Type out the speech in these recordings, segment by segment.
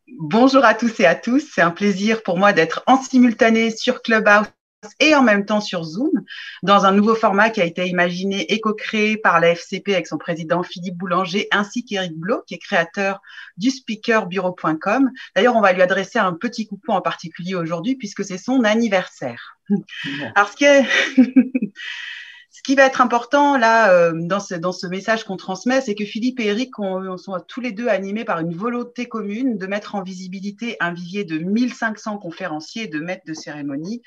Bonjour à tous et à tous. C'est un plaisir pour moi d'être en simultané sur Clubhouse et en même temps sur Zoom, dans un nouveau format qui a été imaginé et co-créé par la FCP avec son président Philippe Boulanger ainsi qu'Éric Blot, qui est créateur du speakerbureau.com. D'ailleurs, on va lui adresser un petit coucou en particulier aujourd'hui puisque c'est son anniversaire. Alors, ce qui va être important là dans ce message qu'on transmet, c'est que Philippe et Eric sont tous les deux animés par une volonté commune de mettre en visibilité un vivier de 1500 conférenciers et de maîtres de cérémonie.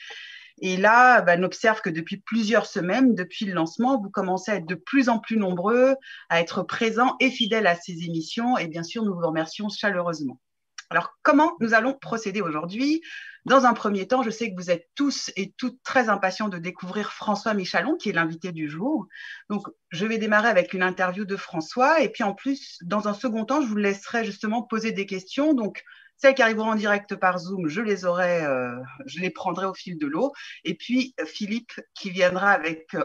Et là, on observe que depuis plusieurs semaines, depuis le lancement, vous commencez à être de plus en plus nombreux, à être présents et fidèles à ces émissions. Et bien sûr, nous vous remercions chaleureusement. Alors, comment nous allons procéder aujourd'hui? Dans un premier temps, je sais que vous êtes tous et toutes très impatients de découvrir François Michalon, qui est l'invité du jour. Donc, je vais démarrer avec une interview de François. Et puis, en plus, dans un second temps, je vous laisserai justement poser des questions. Donc, celles qui arriveront en direct par Zoom, je les prendrai au fil de l'eau. Et puis, Philippe, qui viendra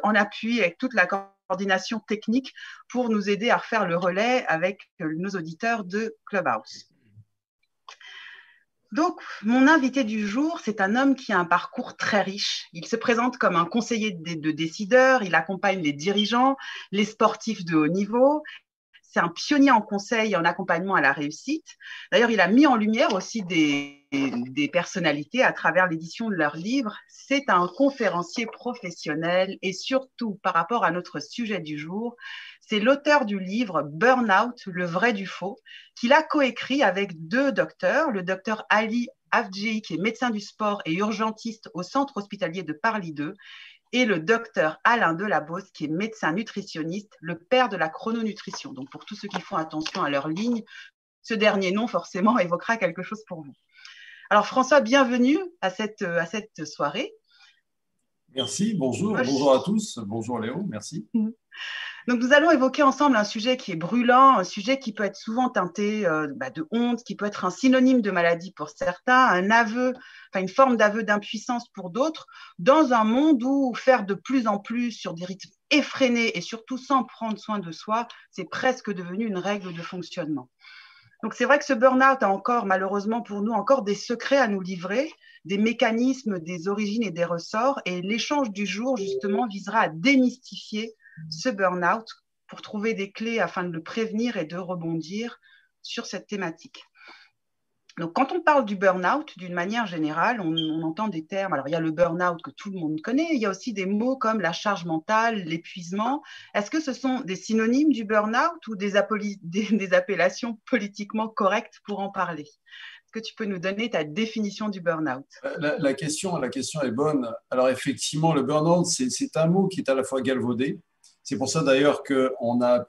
en appui avec toute la coordination technique pour nous aider à refaire le relais avec nos auditeurs de Clubhouse. Donc, mon invité du jour, c'est un homme qui a un parcours très riche. Il se présente comme un conseiller de décideurs, il accompagne les dirigeants, les sportifs de haut niveau. C'est un pionnier en conseil et en accompagnement à la réussite. D'ailleurs, il a mis en lumière aussi des personnalités à travers l'édition de leurs livres. C'est un conférencier professionnel et surtout, par rapport à notre sujet du jour, c'est l'auteur du livre Burnout, le vrai du faux, qu'il a coécrit avec deux docteurs, le docteur Ali Afji, qui est médecin du sport et urgentiste au centre hospitalier de Paris 2, et le docteur Alain Delabos, qui est médecin nutritionniste, le père de la chrononutrition. Donc, pour tous ceux qui font attention à leur ligne, ce dernier nom, forcément, évoquera quelque chose pour vous. Alors, François, bienvenue à cette soirée. Merci, bonjour à tous. Bonjour Léo, merci. Donc, nous allons évoquer ensemble un sujet qui est brûlant, un sujet qui peut être souvent teinté de honte, qui peut être un synonyme de maladie pour certains, une forme d'aveu d'impuissance pour d'autres, dans un monde où faire de plus en plus sur des rythmes effrénés et surtout sans prendre soin de soi, c'est presque devenu une règle de fonctionnement. Donc, c'est vrai que ce burn-out a encore, malheureusement pour nous, encore des secrets à nous livrer, des mécanismes, des origines et des ressorts. Et l'échange du jour, justement, visera à démystifier ce burn-out pour trouver des clés afin de le prévenir et de rebondir sur cette thématique. Donc, quand on parle du burn-out, d'une manière générale, on entend des termes. Alors, il y a le burn-out que tout le monde connaît. Il y a aussi des mots comme la charge mentale, l'épuisement. Est-ce que ce sont des synonymes du burn-out ou des appellations politiquement correctes pour en parler? Est-ce que tu peux nous donner ta définition du burn-out? La question est bonne. Alors, effectivement, le burn-out, c'est un mot qui est à la fois galvaudé. C'est pour ça, d'ailleurs, qu'on a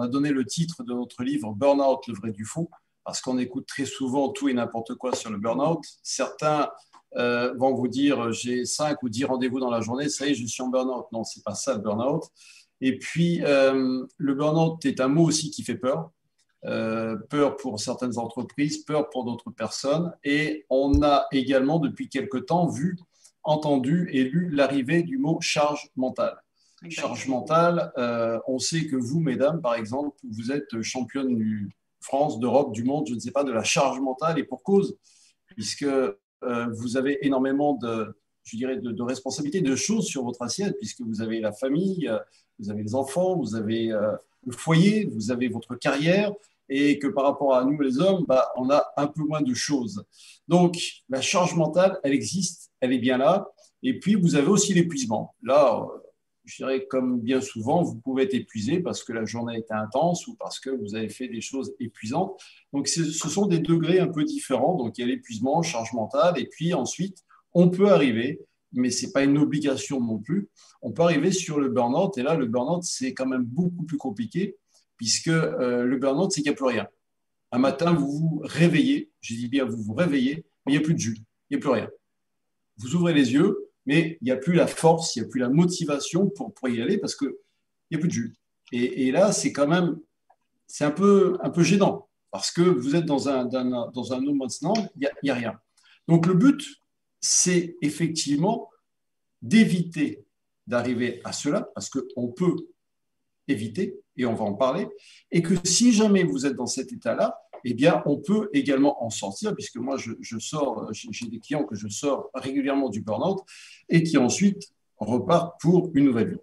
donné le titre de notre livre « Burn-out, le vrai du faux », parce qu'on écoute très souvent tout et n'importe quoi sur le burn-out. Certains vont vous dire « j'ai 5 ou 10 rendez-vous dans la journée, ça y est, je suis en burn-out ». Non, ce n'est pas ça le burn-out. Et puis, le burn-out est un mot aussi qui fait peur. Peur pour certaines entreprises, peur pour d'autres personnes. Et on a également, depuis quelque temps, vu, entendu et lu l'arrivée du mot « charge mentale ». Charge mentale, on sait que vous, mesdames, par exemple, vous êtes championne du France, d'Europe, du monde, je ne sais pas, de la charge mentale, et pour cause, puisque vous avez énormément de responsabilités, de choses sur votre assiette, puisque vous avez la famille, vous avez les enfants, vous avez le foyer, vous avez votre carrière, et que par rapport à nous les hommes, on a un peu moins de choses. Donc, la charge mentale, elle existe, elle est bien là, et puis vous avez aussi l'épuisement. Là, je dirais comme bien souvent, vous pouvez être épuisé parce que la journée était intense ou parce que vous avez fait des choses épuisantes. Donc, ce sont des degrés un peu différents. Donc, il y a l'épuisement, charge mentale, et puis ensuite, on peut arriver, mais ce n'est pas une obligation non plus, on peut arriver sur le burn-out. Et là, le burn-out, c'est quand même beaucoup plus compliqué puisque le burn-out, c'est qu'il n'y a plus rien. Un matin, vous vous réveillez, je dis bien vous vous réveillez, mais il n'y a plus de jus, il n'y a plus rien. Vous ouvrez les yeux, mais il n'y a plus la force, il n'y a plus la motivation pour y aller parce qu'il n'y a plus de jus. Et là, c'est quand même, c'est un peu gênant parce que vous êtes dans un no man's land, il n'y a rien. Donc, le but, c'est effectivement d'éviter d'arriver à cela parce qu'on peut éviter, et on va en parler, et que si jamais vous êtes dans cet état-là, eh bien, on peut également en sortir, puisque moi, je sors, j'ai des clients que je sors régulièrement du burn-out et qui ensuite repartent pour une nouvelle vie.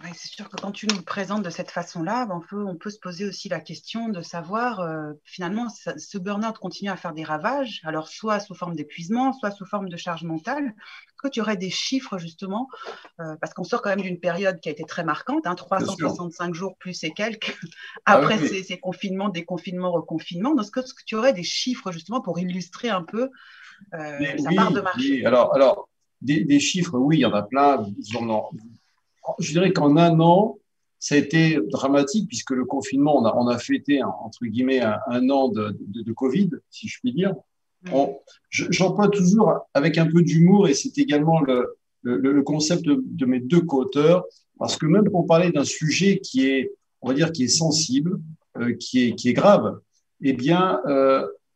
Oui, c'est sûr que quand tu nous le présentes de cette façon-là, on peut se poser aussi la question de savoir, finalement, ce burn-out continue à faire des ravages, alors soit sous forme d'épuisement, soit sous forme de charge mentale. Est-ce que tu aurais des chiffres, justement, parce qu'on sort quand même d'une période qui a été très marquante, hein, 365 jours plus et quelques, après ces confinements, déconfinements, reconfinements. Donc, est-ce que tu aurais des chiffres, justement, pour illustrer un peu sa part de marché? Oui. Alors des chiffres, oui, il y en a plein. Je dirais qu'en un an, ça a été dramatique puisque le confinement, on a fêté, entre guillemets, un an de Covid, si je puis dire. J'emploie toujours avec un peu d'humour et c'est également le concept de mes deux co-auteurs parce que même pour parler d'un sujet qui est, on va dire, qui est sensible, qui est grave, eh bien,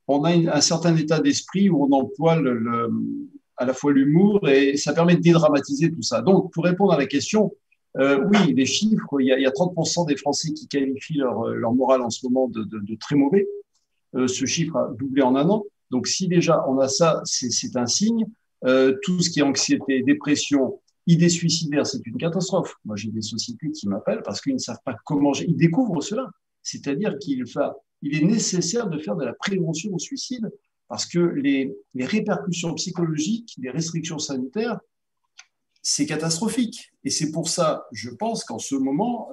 on a un certain état d'esprit où on emploie à la fois l'humour et ça permet de dédramatiser tout ça. Donc, pour répondre à la question, oui, les chiffres, il y a 30% des Français qui qualifient leur morale en ce moment de très mauvais. Ce chiffre a doublé en un an. Donc, si déjà on a ça, c'est un signe. Tout ce qui est anxiété, dépression, idées suicidaires, c'est une catastrophe. Moi, j'ai des sociétés qui m'appellent parce qu'ils ne savent pas comment. Ils découvrent cela. C'est-à-dire qu'il est nécessaire de faire de la prévention au suicide parce que les répercussions psychologiques, les restrictions sanitaires, c'est catastrophique. Et c'est pour ça, je pense qu'en ce moment,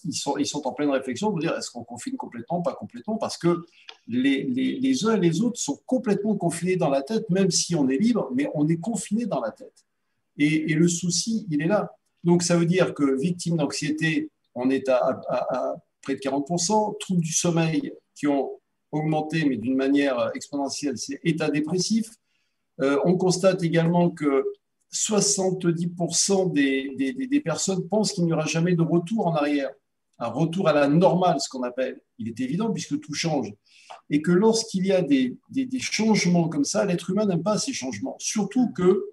ils sont en pleine réflexion de dire est-ce qu'on confine complètement, pas complètement, parce que les uns et les autres sont complètement confinés dans la tête, même si on est libre, mais on est confiné dans la tête. Et le souci, il est là. Donc, ça veut dire que victime d'anxiété, on est à près de 40%, troubles du sommeil qui ont augmenté, mais d'une manière exponentielle, c'est état dépressif. On constate également que 70% des personnes pensent qu'il n'y aura jamais de retour en arrière, un retour à la normale, ce qu'on appelle. Il est évident puisque tout change. Et que lorsqu'il y a des changements comme ça, l'être humain n'aime pas ces changements. Surtout que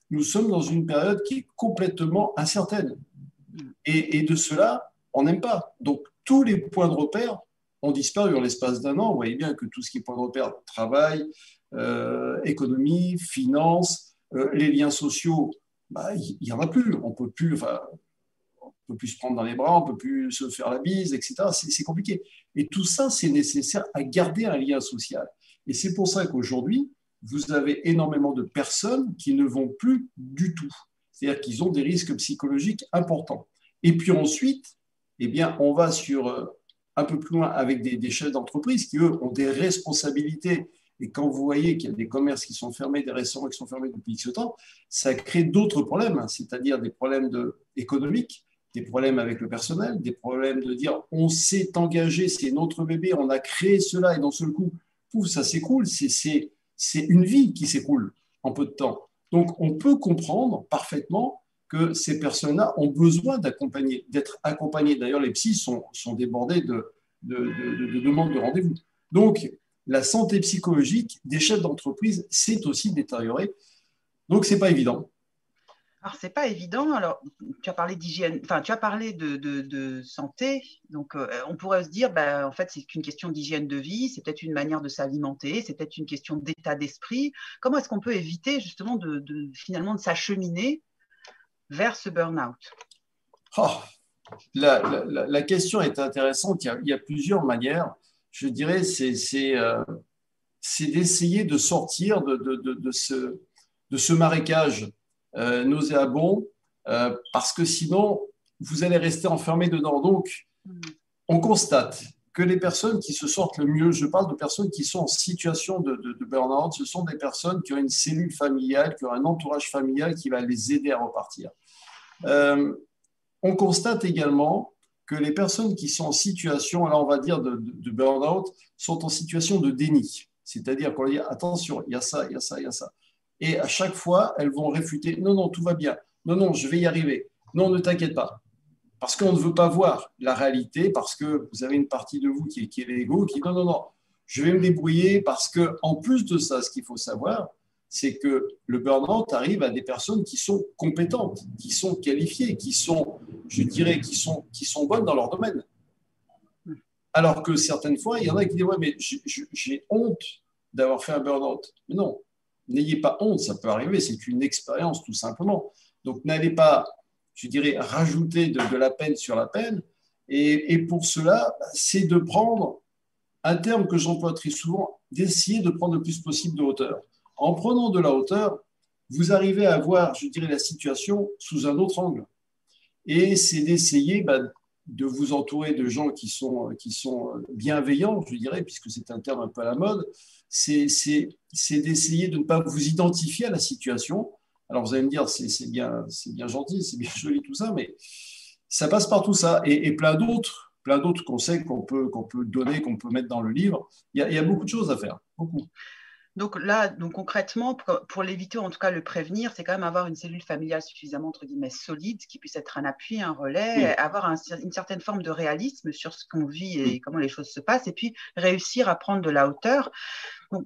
nous sommes dans une période qui est complètement incertaine. Et de cela, on n'aime pas. Donc, tous les points de repère ont disparu en l'espace d'un an. Vous voyez bien que tout ce qui est point de repère, travail, économie, finance, les liens sociaux, il n'y en a plus. On peut plus se prendre dans les bras, on ne peut plus se faire la bise, etc. C'est compliqué. Et tout ça, c'est nécessaire à garder un lien social. Et c'est pour ça qu'aujourd'hui, vous avez énormément de personnes qui ne vont plus du tout. C'est-à-dire qu'ils ont des risques psychologiques importants. Et puis ensuite, eh bien, on va sur un peu plus loin avec des chefs d'entreprise qui, eux, ont des responsabilités. Et quand vous voyez qu'il y a des commerces qui sont fermés, des restaurants qui sont fermés depuis X temps, ça crée d'autres problèmes, hein, c'est-à-dire des problèmes économiques, des problèmes avec le personnel, des problèmes de dire on s'est engagé, c'est notre bébé, on a créé cela et d'un seul coup, pouf, ça s'écroule. C'est une vie qui s'écroule en peu de temps. Donc, on peut comprendre parfaitement que ces personnes-là ont besoin d'être accompagnées. D'ailleurs, les psys sont débordés de demandes de rendez-vous. Donc, la santé psychologique des chefs d'entreprise s'est aussi détériorée. Donc, ce n'est pas évident. Alors, ce n'est pas évident. Alors, tu as parlé d'hygiène, enfin, tu as parlé de santé. Donc, on pourrait se dire, en fait, c'est une question d'hygiène de vie, c'est peut-être une manière de s'alimenter, c'est peut-être une question d'état d'esprit. Comment est-ce qu'on peut éviter, justement, finalement, de s'acheminer vers ce burn-out? La question est intéressante. Il y a plusieurs manières. Je dirais, c'est d'essayer de sortir de ce marécage nauséabond, parce que sinon, vous allez rester enfermé dedans. Donc, on constate que les personnes qui se sortent le mieux, je parle de personnes qui sont en situation de burn-out, ce sont des personnes qui ont une cellule familiale, qui ont un entourage familial qui va les aider à repartir. On constate également que les personnes qui sont en situation, là on va dire de burn-out, sont en situation de déni. C'est-à-dire qu'on dit attention, il y a ça, il y a ça, il y a ça. Et à chaque fois, elles vont réfuter non, non, tout va bien. Non, non, je vais y arriver. Non, ne t'inquiète pas. Parce qu'on ne veut pas voir la réalité, parce que vous avez une partie de vous qui est l'ego, qui dit non, non, non, je vais me débrouiller parce qu'en plus de ça, ce qu'il faut savoir, c'est que le burn-out arrive à des personnes qui sont compétentes, qui sont qualifiées, qui sont, je dirais, qui sont bonnes dans leur domaine. Alors que certaines fois, il y en a qui disent, ouais, mais j'ai honte d'avoir fait un burn-out. Mais non, n'ayez pas honte, ça peut arriver, c'est une expérience tout simplement. Donc n'allez pas, je dirais, rajouter de la peine sur la peine. Et pour cela, c'est de prendre un terme que j'emploie très souvent, d'essayer de prendre le plus possible de hauteur. En prenant de la hauteur, vous arrivez à voir, je dirais, la situation sous un autre angle. Et c'est d'essayer de vous entourer de gens qui sont bienveillants, je dirais, puisque c'est un terme un peu à la mode. C'est d'essayer de ne pas vous identifier à la situation. Alors vous allez me dire, c'est bien gentil, c'est bien joli tout ça, mais ça passe par tout ça. Et plein d'autres conseils qu'on peut donner, qu'on peut mettre dans le livre. Il y a beaucoup de choses à faire, beaucoup. Donc là, concrètement, pour l'éviter, en tout cas le prévenir, c'est quand même avoir une cellule familiale suffisamment, entre guillemets, solide, qui puisse être un appui, un relais, oui. Avoir une certaine forme de réalisme sur ce qu'on vit et comment les choses se passent, et puis réussir à prendre de la hauteur. Donc,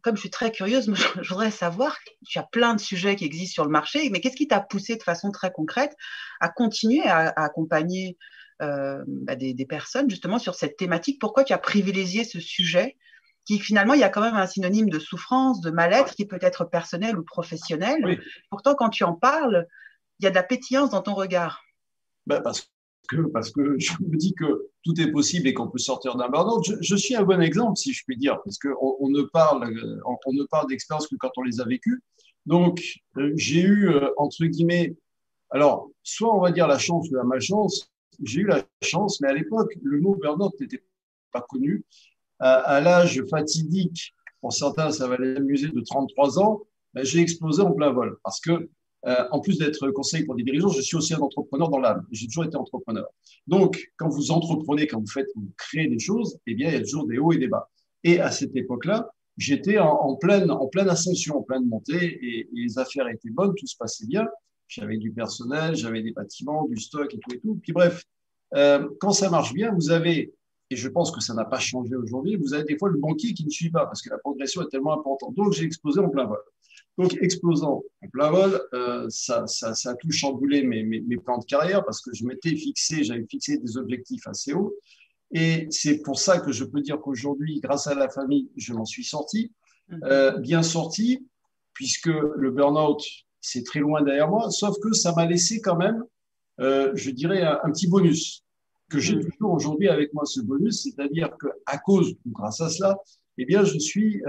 comme je suis très curieuse, je voudrais savoir, tu as plein de sujets qui existent sur le marché, mais qu'est-ce qui t'a poussé de façon très concrète à continuer à accompagner des personnes justement sur cette thématique? Pourquoi tu as privilégié ce sujet qui finalement, il y a quand même un synonyme de souffrance, de mal-être qui peut être personnel ou professionnel. Oui. Pourtant, quand tu en parles, il y a de la pétillance dans ton regard. Parce que je me dis que tout est possible et qu'on peut sortir d'un burn-out. Je suis un bon exemple, si je puis dire, parce qu'on ne parle d'expériences que quand on les a vécues. Donc, j'ai eu, entre guillemets, alors, soit on va dire la chance ou la malchance. J'ai eu la chance, mais à l'époque, le mot burn-out n'était pas connu. À l'âge fatidique, pour certains, ça va les amuser, de 33 ans, j'ai explosé en plein vol. Parce que, en plus d'être conseiller pour des dirigeants, je suis aussi un entrepreneur dans l'âme. J'ai toujours été entrepreneur. Donc, quand vous entreprenez, quand vous créez des choses, eh bien, il y a toujours des hauts et des bas. Et à cette époque-là, j'étais en pleine ascension, en pleine montée, et les affaires étaient bonnes, tout se passait bien. J'avais du personnel, j'avais des bâtiments, du stock et tout et tout. Puis bref, quand ça marche bien, vous avez, et je pense que ça n'a pas changé aujourd'hui, vous avez des fois le banquier qui ne suit pas parce que la progression est tellement importante. Donc, j'ai explosé en plein vol. Donc, explosant en plein vol, ça a tout chamboulé mes plans de carrière parce que j'avais fixé des objectifs assez hauts. Et c'est pour ça que je peux dire qu'aujourd'hui, grâce à la famille, je m'en suis sorti, bien sorti, puisque le burn-out, c'est très loin derrière moi, sauf que ça m'a laissé quand même, je dirais, un petit bonus que j'ai toujours aujourd'hui avec moi, ce bonus, c'est-à-dire qu'à cause ou grâce à cela, eh bien, je suis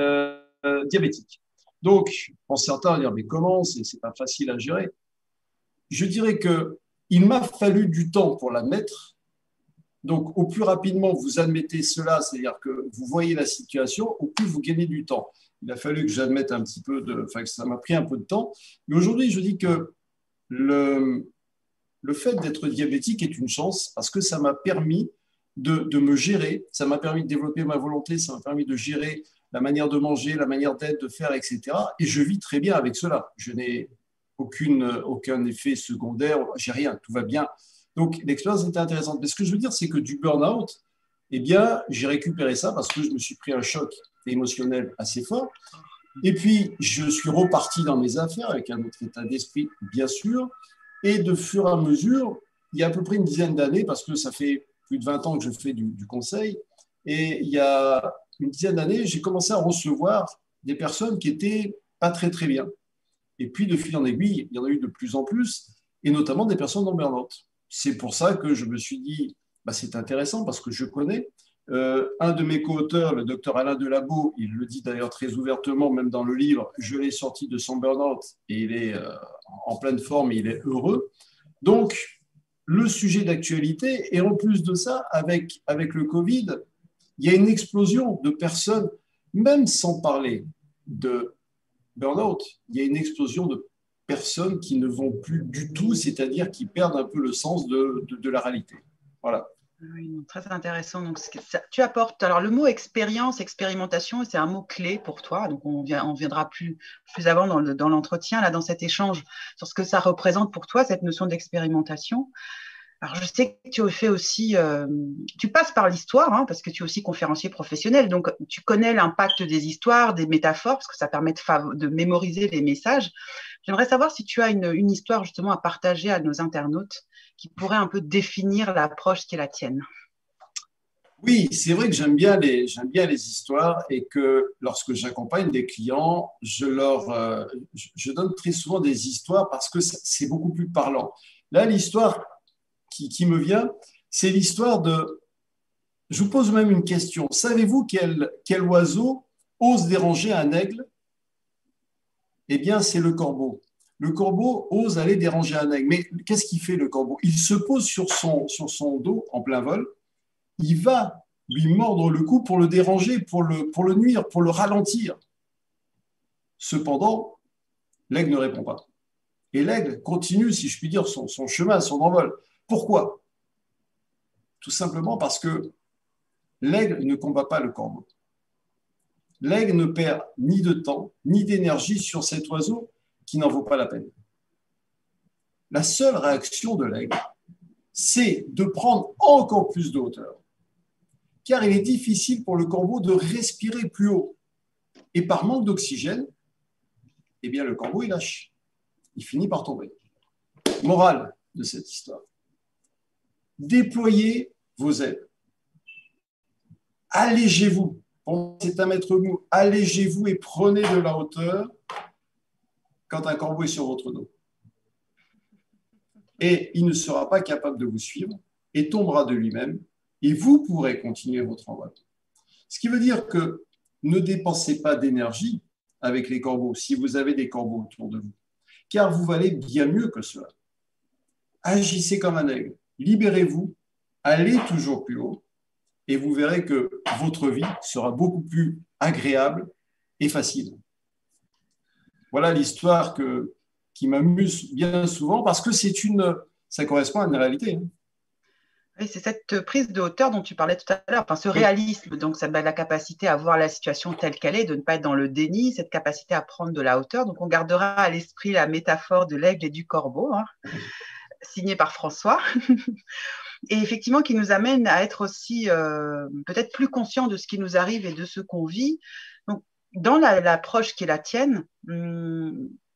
diabétique. Donc, pour certains, dire, mais comment, c'est pas facile à gérer. Je dirais qu'il m'a fallu du temps pour l'admettre. Donc, au plus rapidement vous admettez cela, c'est-à-dire que vous voyez la situation, au plus vous gagnez du temps. Il a fallu que j'admette un petit peu que ça m'a pris un peu de temps. Mais aujourd'hui, je dis que le fait d'être diabétique est une chance parce que ça m'a permis de me gérer, ça m'a permis de développer ma volonté, ça m'a permis de gérer la manière de manger, la manière d'être, de faire, etc. Et je vis très bien avec cela. Je n'ai aucun effet secondaire, j'ai rien, tout va bien. Donc, l'expérience était intéressante. Mais ce que je veux dire, c'est que du burn-out, eh bien, j'ai récupéré ça parce que je me suis pris un choc émotionnel assez fort. Et puis, je suis reparti dans mes affaires avec un autre état d'esprit, bien sûr. Et de fur et à mesure, il y a à peu près une dizaine d'années, parce que ça fait plus de 20 ans que je fais du conseil, et il y a une dizaine d'années, j'ai commencé à recevoir des personnes qui étaient pas très, très bien. Et puis, de fil en aiguille, il y en a eu de plus en plus, et notamment des personnes en burn-out. C'est pour ça que je me suis dit, c'est intéressant parce que je connais. Un de mes co-auteurs, le docteur Alain Delabo, il le dit d'ailleurs très ouvertement, même dans le livre, je l'ai sorti de son burn-out et il est en pleine forme et il est heureux. Donc, le sujet d'actualité, et en plus de ça, avec le Covid, il y a une explosion de personnes, même sans parler de burn-out, il y a une explosion de personnes qui ne vont plus du tout, c'est-à-dire qui perdent un peu le sens de la réalité. Voilà. Oui, très intéressant. Donc, tu apportes, alors le mot expérience, expérimentation, c'est un mot clé pour toi. Donc, on viendra plus avant dans l'entretien, là, dans cet échange, sur ce que ça représente pour toi, cette notion d'expérimentation. Alors, je sais que tu fais aussi, tu passes par l'histoire, hein, parce que tu es aussi conférencier professionnel, donc tu connais l'impact des histoires, des métaphores, parce que ça permet de mémoriser les messages. J'aimerais savoir si tu as une histoire justement à partager à nos internautes qui pourrait un peu définir l'approche qui est la tienne. Oui, c'est vrai que j'aime bien les histoires et que lorsque j'accompagne des clients, je donne très souvent des histoires parce que c'est beaucoup plus parlant. Là, l'histoire qui me vient, c'est l'histoire de. Je vous pose même une question. Savez-vous quel oiseau ose déranger un aigle? Eh bien, c'est le corbeau. Le corbeau ose aller déranger un aigle. Mais qu'est-ce qu'il fait, le corbeau? Il se pose sur son dos en plein vol. Il va lui mordre le cou pour le déranger, pour le nuire, pour le ralentir. Cependant, l'aigle ne répond pas. Et l'aigle continue, si je puis dire, son chemin, son envol. Pourquoi? Tout simplement parce que l'aigle ne combat pas le corbeau. L'aigle ne perd ni de temps, ni d'énergie sur cet oiseau qui n'en vaut pas la peine. La seule réaction de l'aigle, c'est de prendre encore plus de hauteur. Car il est difficile pour le corbeau de respirer plus haut. Et par manque d'oxygène, eh bien, le corbeau, il lâche. Il finit par tomber. Morale de cette histoire. Déployez vos ailes. Allégez-vous. C'est un maître mot. Allégez-vous et prenez de la hauteur quand un corbeau est sur votre dos. Et il ne sera pas capable de vous suivre et tombera de lui-même et vous pourrez continuer votre envol. Ce qui veut dire que ne dépensez pas d'énergie avec les corbeaux si vous avez des corbeaux autour de vous, car vous valez bien mieux que cela. Agissez comme un aigle, libérez-vous, allez toujours plus haut et vous verrez que votre vie sera beaucoup plus agréable et facile. Voilà l'histoire qui m'amuse bien souvent parce que ça correspond à une réalité. Oui, c'est cette prise de hauteur dont tu parlais tout à l'heure, enfin, ce réalisme, donc ça la capacité à voir la situation telle qu'elle est, de ne pas être dans le déni, cette capacité à prendre de la hauteur. Donc on gardera à l'esprit la métaphore de l'aigle et du corbeau, hein, signée par François. Et effectivement, qui nous amène à être aussi peut-être plus conscient de ce qui nous arrive et de ce qu'on vit. Donc, dans l'approche qui est la tienne,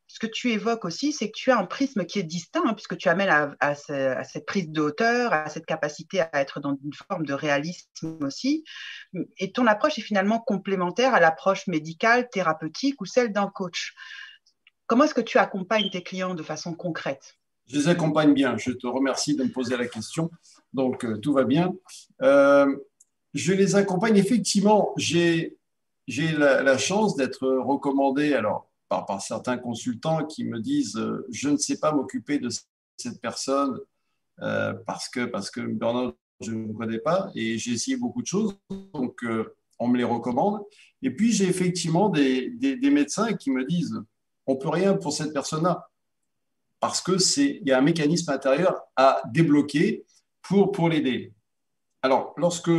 ce que tu évoques aussi, c'est que tu as un prisme qui est distinct, hein, puisque tu amènes à cette prise de hauteur, à cette capacité à être dans une forme de réalisme aussi. Et ton approche est finalement complémentaire à l'approche médicale, thérapeutique ou celle d'un coach. Comment est-ce que tu accompagnes tes clients de façon concrète? Je les accompagne bien. Je te remercie de me poser la question. Donc, tout va bien. Je les accompagne. Effectivement, j'ai la chance d'être recommandé alors, par certains consultants qui me disent je ne sais pas m'occuper de cette personne parce que le burn-out, je ne connais pas et j'ai essayé beaucoup de choses. Donc, on me les recommande. Et puis, j'ai effectivement des médecins qui me disent on ne peut rien pour cette personne-là parce qu'il y a un mécanisme intérieur à débloquer pour l'aider. Alors, lorsque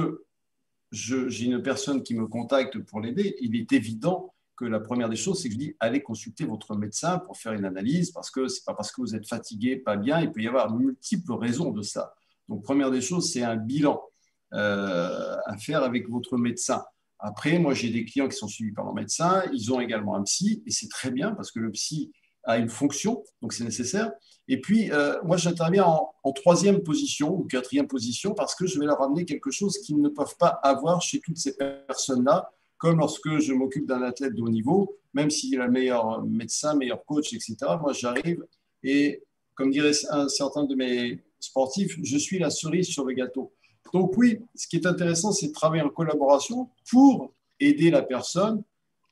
j'ai une personne qui me contacte pour l'aider, il est évident que la première des choses, c'est que je dis allez consulter votre médecin pour faire une analyse, parce que ce n'est pas parce que vous êtes fatigué, pas bien, il peut y avoir multiples raisons de ça. Donc, première des choses, c'est un bilan à faire avec votre médecin. Après, moi, j'ai des clients qui sont suivis par leur médecin, ils ont également un psy, et c'est très bien, parce que le psy a une fonction, donc c'est nécessaire. Et puis, moi, j'interviens en troisième position ou quatrième position parce que je vais leur amener quelque chose qu'ils ne peuvent pas avoir chez toutes ces personnes-là, comme lorsque je m'occupe d'un athlète de haut niveau, même s'il a le meilleur médecin, meilleur coach, etc. Moi, j'arrive et, comme dirait un certain de mes sportifs, je suis la cerise sur le gâteau. Donc oui, ce qui est intéressant, c'est de travailler en collaboration pour aider la personne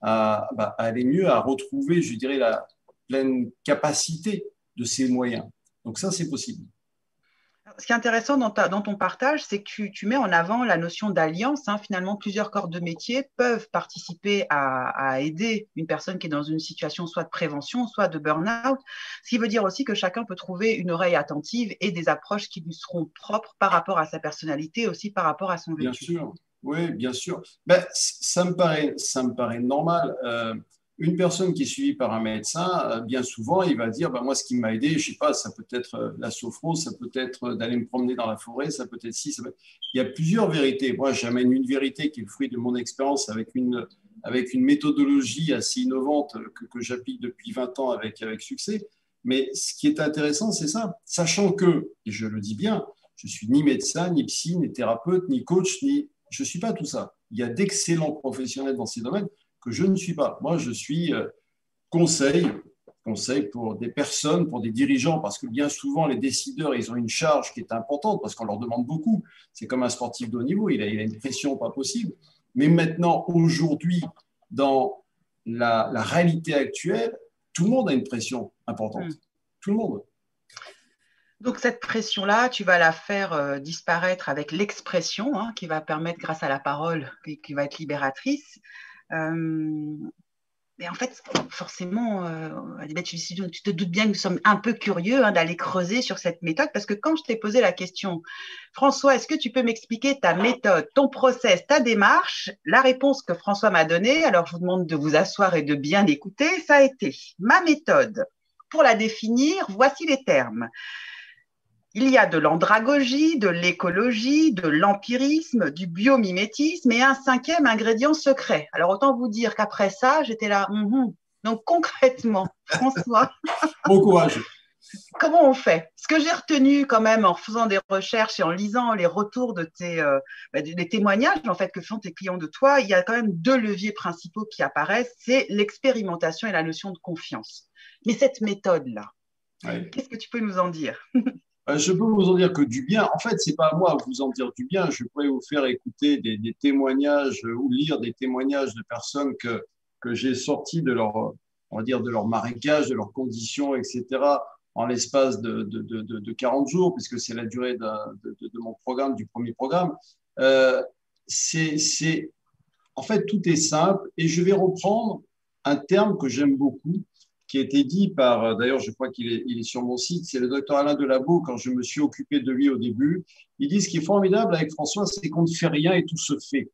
à aller mieux, à retrouver, je dirais, la pleine capacité de ses moyens. Donc ça, c'est possible. Ce qui est intéressant dans ton partage, c'est que tu mets en avant la notion d'alliance. Hein. Finalement, plusieurs corps de métier peuvent participer à aider une personne qui est dans une situation soit de prévention, soit de burn-out. Ce qui veut dire aussi que chacun peut trouver une oreille attentive et des approches qui lui seront propres par rapport à sa personnalité, aussi par rapport à son vécu. Bien sûr, oui, bien sûr. Ben, ça me paraît normal. Une personne qui est suivie par un médecin, bien souvent, il va dire, moi, ce qui m'a aidé, je sais pas, ça peut être la sophrose, ça peut être d'aller me promener dans la forêt, ça peut être ci, il y a plusieurs vérités. Moi, j'amène une vérité qui est le fruit de mon expérience avec une méthodologie assez innovante que j'applique depuis 20 ans avec succès. Mais ce qui est intéressant, c'est ça, sachant que, et je le dis bien, je suis ni médecin, ni psy, ni thérapeute, ni coach, je ne suis pas tout ça. Il y a d'excellents professionnels dans ces domaines que je ne suis pas. Moi, je suis conseil pour des personnes, pour des dirigeants, parce que bien souvent, les décideurs, ils ont une charge qui est importante parce qu'on leur demande beaucoup. C'est comme un sportif de haut niveau, il a une pression pas possible. Mais maintenant, aujourd'hui, dans la réalité actuelle, tout le monde a une pression importante. Tout le monde. Donc, cette pression-là, tu vas la faire disparaître avec l'expression qui va permettre, grâce à la parole, qui va être libératrice. Mais en fait, forcément, tu te doutes bien que nous sommes un peu curieux d'aller creuser sur cette méthode, parce que quand je t'ai posé la question, François, est-ce que tu peux m'expliquer ta méthode, ton process, ta démarche? La réponse que François m'a donnée, alors je vous demande de vous asseoir et de bien écouter, ça a été ma méthode. Pour la définir, voici les termes. Il y a de l'andragogie, de l'écologie, de l'empirisme, du biomimétisme et un 5e ingrédient secret. Alors, autant vous dire qu'après ça, j'étais là. Donc, concrètement, François, bon courage. Comment on fait? Ce que j'ai retenu quand même en faisant des recherches et en lisant les retours de des témoignages en fait, que font tes clients de toi, il y a quand même 2 leviers principaux qui apparaissent, c'est l'expérimentation et la notion de confiance. Mais cette méthode-là, Qu'est-ce que tu peux nous en dire? Je peux vous en dire que du bien. En fait, c'est pas à moi de vous en dire du bien. Je pourrais vous faire écouter des témoignages ou lire des témoignages de personnes que j'ai sortis de leur, on va dire, de leur marécage, de leurs conditions, etc., en l'espace de 40 jours, puisque c'est la durée de mon programme, du premier programme. En fait, tout est simple. Et je vais reprendre un terme que j'aime beaucoup, qui a été dit par, d'ailleurs, je crois qu'il est sur mon site, c'est le docteur Alain Delabo, quand je me suis occupé de lui au début. Il dit, ce qui est formidable avec François, c'est qu'on ne fait rien et tout se fait.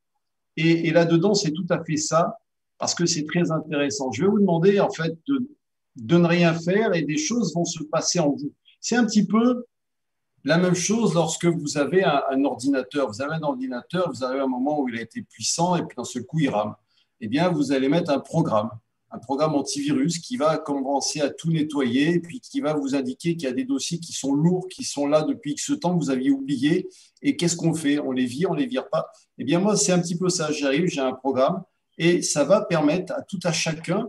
Et là-dedans, c'est tout à fait ça, parce que c'est très intéressant. Je vais vous demander, en fait, de ne rien faire et des choses vont se passer en vous. C'est un petit peu la même chose lorsque vous avez un ordinateur. Vous avez un ordinateur, vous avez un moment où il a été puissant et puis dans ce coup, il rame. Eh bien, vous allez mettre un programme antivirus qui va commencer à tout nettoyer et puis qui va vous indiquer qu'il y a des dossiers qui sont lourds, qui sont là depuis ce temps que vous aviez oublié. Et qu'est-ce qu'on fait? On les vire pas? Eh bien, moi, c'est un petit peu ça. J'arrive, j'ai un programme et ça va permettre à tout à chacun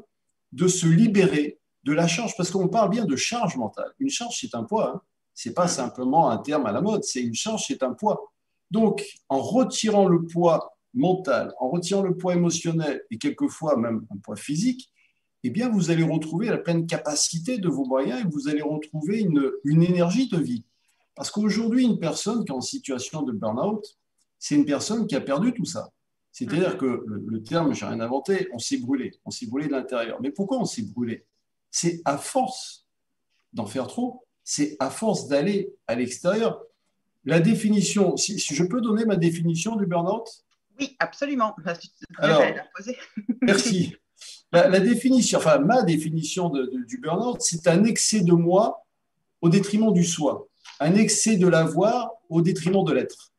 de se libérer de la charge, parce qu'on parle bien de charge mentale. Une charge, c'est un poids. Ce n'est pas simplement un terme à la mode. C'est une charge, c'est un poids. Donc, en retirant le poids mental, en retirant le poids émotionnel et quelquefois même un poids physique, eh bien, vous allez retrouver la pleine capacité de vos moyens et vous allez retrouver une énergie de vie. Parce qu'aujourd'hui, une personne qui est en situation de burn-out, c'est une personne qui a perdu tout ça. C'est-à-dire que le terme, je n'ai rien inventé, on s'est brûlé de l'intérieur. Mais pourquoi on s'est brûlé? C'est à force d'en faire trop, c'est à force d'aller à l'extérieur. La définition, si je peux donner ma définition du burn-out? Oui, absolument. Alors, merci. La définition, enfin ma définition du burn-out, c'est un excès de moi au détriment du soi, un excès de l'avoir au détriment de l'être.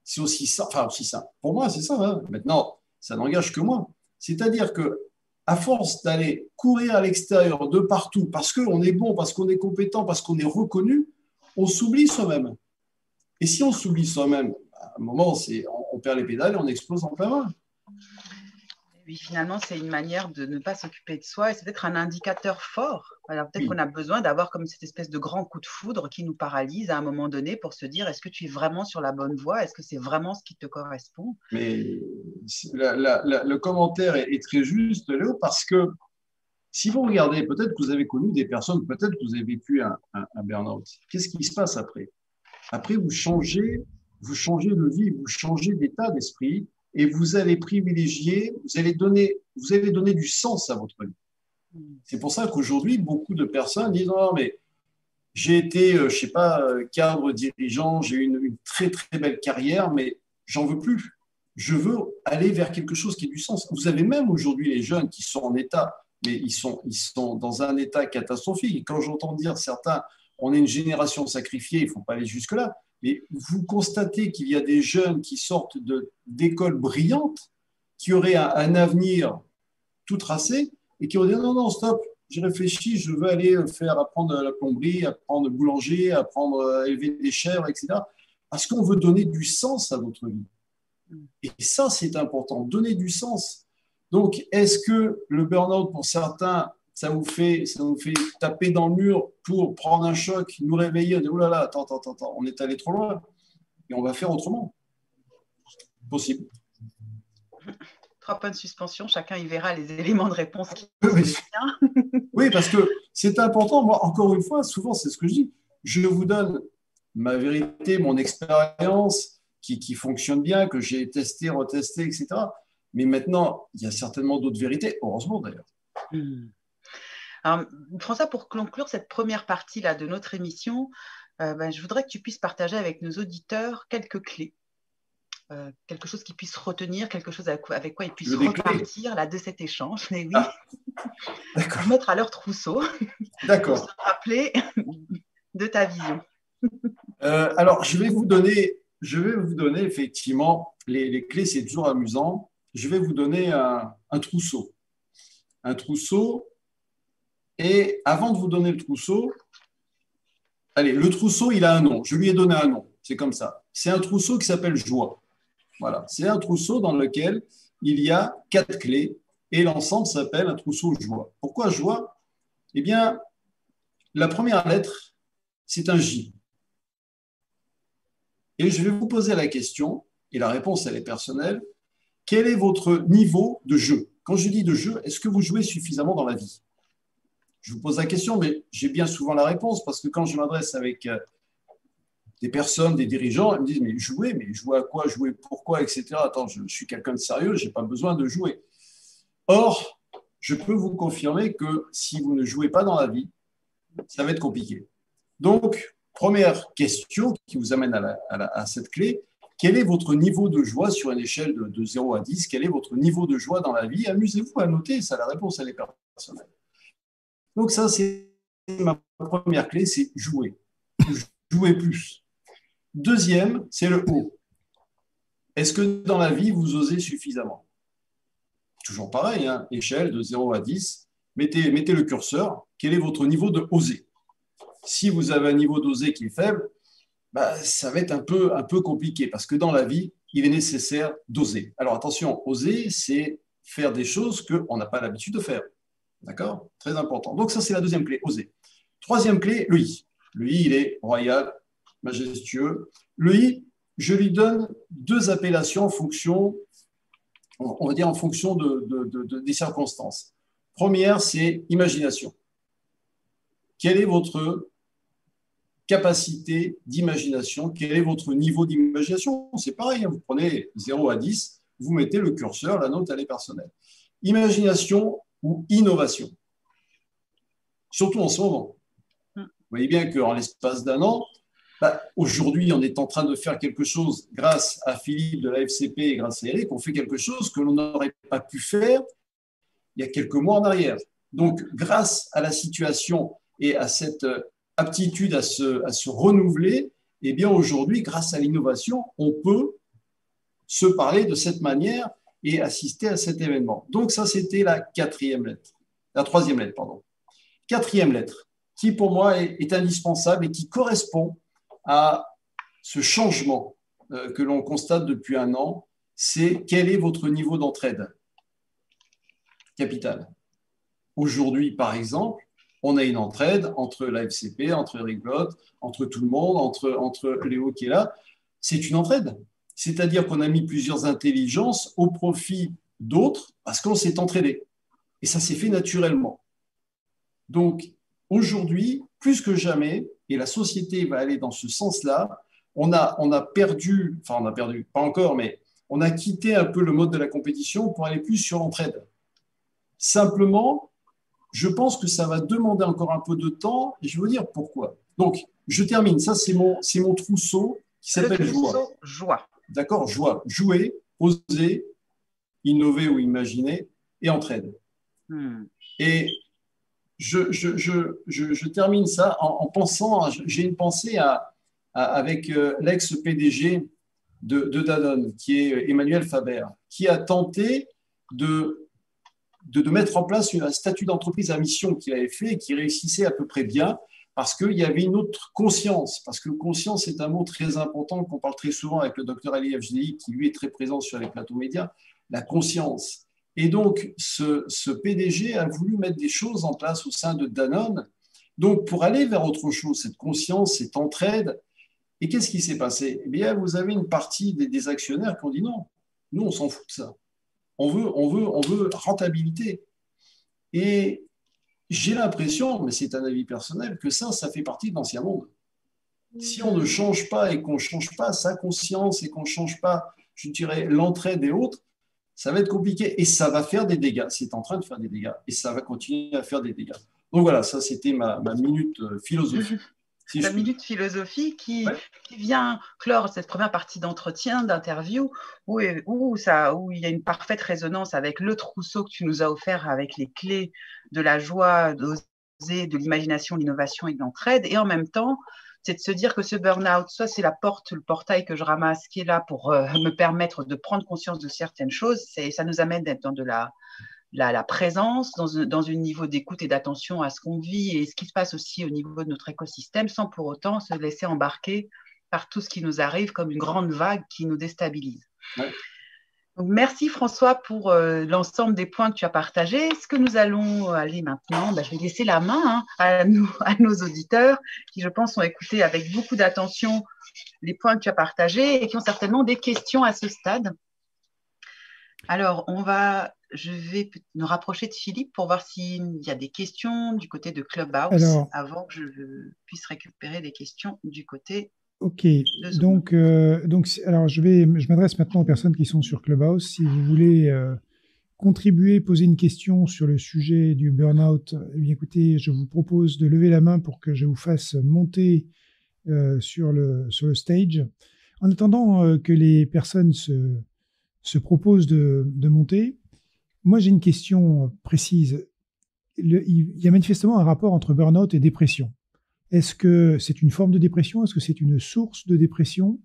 C'est aussi ça, enfin aussi ça. Pour moi, c'est ça. Hein. Maintenant, ça n'engage que moi. C'est-à-dire que à force d'aller courir à l'extérieur de partout, parce qu'on est bon, parce qu'on est compétent, parce qu'on est reconnu, on s'oublie soi-même. Et si on s'oublie soi-même, à un moment, on perd les pédales et on explose en plein vol. Oui, finalement, c'est une manière de ne pas s'occuper de soi et c'est peut-être un indicateur fort. Alors peut-être qu'on a besoin d'avoir comme cette espèce de grand coup de foudre qui nous paralyse à un moment donné pour se dire est-ce que tu es vraiment sur la bonne voie? Est-ce que c'est vraiment ce qui te correspond? Mais le commentaire est très juste, Léo, parce que si vous regardez, peut-être que vous avez connu des personnes, peut-être que vous avez vécu un burn-out. Qu'est-ce qui se passe après? Après, vous changez de vie, vous changez d'état d'esprit et vous allez privilégier, vous allez donner du sens à votre vie. C'est pour ça qu'aujourd'hui, beaucoup de personnes disent non, mais j'ai été, je sais pas, cadre dirigeant, j'ai eu une très très belle carrière, mais j'en veux plus. je veux aller vers quelque chose qui ait du sens. Vous avez même aujourd'hui les jeunes qui sont en état, mais ils sont dans un état catastrophique. Et quand j'entends dire certains, on est une génération sacrifiée, il ne faut pas aller jusque-là, mais vous constatez qu'il y a des jeunes qui sortent d'écoles brillantes, qui auraient un avenir tout tracé, et qui ont dit non, non, stop, j'ai réfléchi, je veux aller apprendre la plomberie, apprendre le boulanger, apprendre à élever des chèvres, etc. Parce qu'on veut donner du sens à notre vie. Et ça, c'est important, donner du sens. Donc, est-ce que le burn-out, pour certains, ça vous fait taper dans le mur pour prendre un choc, nous réveiller, on dit, oh là là, attends, on est allé trop loin et on va faire autrement. Possible. 3 points de suspension, chacun y verra les éléments de réponse qui oui. Oui, parce que c'est important. Moi, encore une fois, souvent, c'est ce que je dis. Je vous donne ma vérité, mon expérience qui fonctionne bien, que j'ai testé, retesté, etc. Mais maintenant, il y a certainement d'autres vérités, heureusement d'ailleurs. Alors, François, pour conclure cette première partie-là de notre émission, je voudrais que tu puisses partager avec nos auditeurs quelques clés. Quelque chose qu'ils puissent retenir, quelque chose avec quoi ils puissent repartir là, de cet échange. Mais oui, pour mettre à leur trousseau, pour se rappeler de ta vision. Alors, je vais vous donner effectivement, les clés, c'est toujours amusant. Je vais vous donner un trousseau. Un trousseau. Et avant de vous donner le trousseau, allez, le trousseau, il a un nom. Je lui ai donné un nom. C'est comme ça. C'est un trousseau qui s'appelle joie. Voilà. C'est un trousseau dans lequel il y a 4 clés et l'ensemble s'appelle un trousseau joie. Pourquoi joie? Eh bien, la première lettre, c'est un J. Et je vais vous poser la question, et la réponse, elle est personnelle. Quel est votre niveau de jeu? Quand je dis de jeu, est-ce que vous jouez suffisamment dans la vie? Je vous pose la question, mais j'ai bien souvent la réponse, parce que quand je m'adresse avec des personnes, des dirigeants, ils me disent, mais jouer à quoi, jouer pourquoi, etc. Attends, je suis quelqu'un de sérieux, je n'ai pas besoin de jouer. Or, je peux vous confirmer que si vous ne jouez pas dans la vie, ça va être compliqué. Donc, première question qui vous amène à cette clé, quel est votre niveau de joie sur une échelle de 0 à 10? Quel est votre niveau de joie dans la vie? Amusez-vous à noter, ça, la réponse, elle est personnelle. Donc ça, c'est ma première clé, c'est jouer. Jouer plus. Deuxième, c'est le O. Est-ce que dans la vie, vous osez suffisamment? Toujours pareil, hein, échelle de 0 à 10, mettez le curseur. Quel est votre niveau de oser? Si vous avez un niveau d'oser qui est faible, ça va être un peu compliqué parce que dans la vie, il est nécessaire d'oser. Alors attention, oser, c'est faire des choses qu'on n'a pas l'habitude de faire. D'accord? Très important. Donc ça, c'est la deuxième clé, oser. Troisième clé, le I. Le I, il est royal, majestueux. Le I, je lui donne 2 appellations en fonction, on va dire en fonction des circonstances. Première, c'est imagination. Quelle est votre capacité d'imagination? Quel est votre niveau d'imagination? C'est pareil, hein, vous prenez 0 à 10, vous mettez le curseur, la note, elle est personnelle. Imagination ou innovation. Surtout en ce moment. Vous voyez bien qu'en l'espace d'un an, aujourd'hui, on est en train de faire quelque chose grâce à Philippe de la FCP et grâce à Eric, on fait quelque chose que l'on n'aurait pas pu faire il y a quelques mois en arrière. Donc, grâce à la situation et à cette aptitude à se renouveler, eh bien aujourd'hui, grâce à l'innovation, on peut se parler de cette manière et assister à cet événement. Donc ça, c'était la troisième lettre, pardon. 4e lettre, qui pour moi est indispensable et qui correspond à ce changement que l'on constate depuis un an, c'est quel est votre niveau d'entraide? Capital. Aujourd'hui, par exemple, on a une entraide entre la FCP, entre Eric Bloch, entre tout le monde, entre Léo qui est là. C'est une entraide. C'est-à-dire qu'on a mis plusieurs intelligences au profit d'autres parce qu'on s'est entraidé. Et ça s'est fait naturellement. Donc, aujourd'hui, plus que jamais, et la société va aller dans ce sens-là, on a perdu, pas encore, mais on a quitté un peu le mode de la compétition pour aller plus sur l'entraide. Simplement, je pense que ça va demander encore un peu de temps et je vais vous dire pourquoi. Donc, je termine. Ça, c'est mon trousseau qui s'appelle joie. Joie. D'accord, joie. Jouer oser, innover ou imaginer, et entraide. Et je termine ça en pensant, j'ai une pensée avec l'ex-PDG de Danone, qui est Emmanuel Faber, qui a tenté de mettre en place un statut d'entreprise à mission qu'il avait fait et qui réussissait à peu près bien, parce qu'il y avait une autre conscience, parce que conscience est un mot très important qu'on parle très souvent avec le docteur Ali Afjdi, qui lui est très présent sur les plateaux médias, la conscience. Et donc, ce PDG a voulu mettre des choses en place au sein de Danone, donc pour aller vers autre chose, cette conscience, cette entraide. Et qu'est-ce qui s'est passé? Eh bien, vous avez une partie des actionnaires qui ont dit non, nous, on s'en fout de ça. On veut rentabilité. Et j'ai l'impression, mais c'est un avis personnel, que ça fait partie de l'ancien monde. Si on ne change pas et qu'on ne change pas sa conscience et qu'on ne change pas, je dirais, l'entraide et autres, ça va être compliqué et ça va faire des dégâts. C'est en train de faire des dégâts et ça va continuer à faire des dégâts. Donc voilà, ça c'était ma minute philosophie. Si la minute philosophie qui vient clore cette première partie d'entretien, d'interview, où il y a une parfaite résonance avec le trousseau que tu nous as offert avec les clés de la joie, d'oser, de l'imagination, de l'innovation et de l'entraide. Et en même temps, c'est de se dire que ce burn-out, soit c'est la porte, le portail que je ramasse qui est là pour me permettre de prendre conscience de certaines choses. Ça nous amène d'être dans de la présence, dans un niveau d'écoute et d'attention à ce qu'on vit et ce qui se passe aussi au niveau de notre écosystème, sans pour autant se laisser embarquer par tout ce qui nous arrive comme une grande vague qui nous déstabilise. Ouais. Donc, merci François pour l'ensemble des points que tu as partagés. Ce que nous allons aller maintenant, je vais laisser la main à nos auditeurs qui, je pense, ont écouté avec beaucoup d'attention les points que tu as partagés et qui ont certainement des questions à ce stade. Alors, je vais me rapprocher de Philippe pour voir s'il y a des questions du côté de Clubhouse avant que je puisse récupérer des questions du côté. Ok, donc alors je m'adresse maintenant aux personnes qui sont sur Clubhouse. Si vous voulez contribuer, poser une question sur le sujet du burn-out, eh bien écoutez, je vous propose de lever la main pour que je vous fasse monter sur le stage. En attendant que les personnes se proposent de monter, moi j'ai une question précise. Il y a manifestement un rapport entre burn-out et dépression. Est-ce que c'est une forme de dépression? Est-ce que c'est une source de dépression?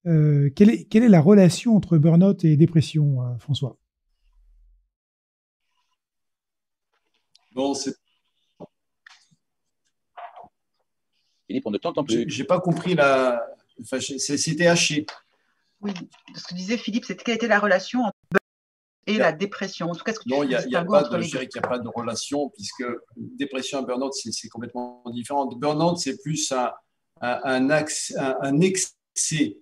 Quelle est la relation entre burn-out et dépression, François? Bon, Philippe, on ne t'entend plus. J'ai pas compris Enfin, c'était haché. Oui, ce que disait Philippe, c'était quelle était la relation entre et la dépression. En tout cas, ce que non, il n'y a pas de relation, puisque dépression et burn-out, c'est complètement différent. Burn-out, c'est plus un excès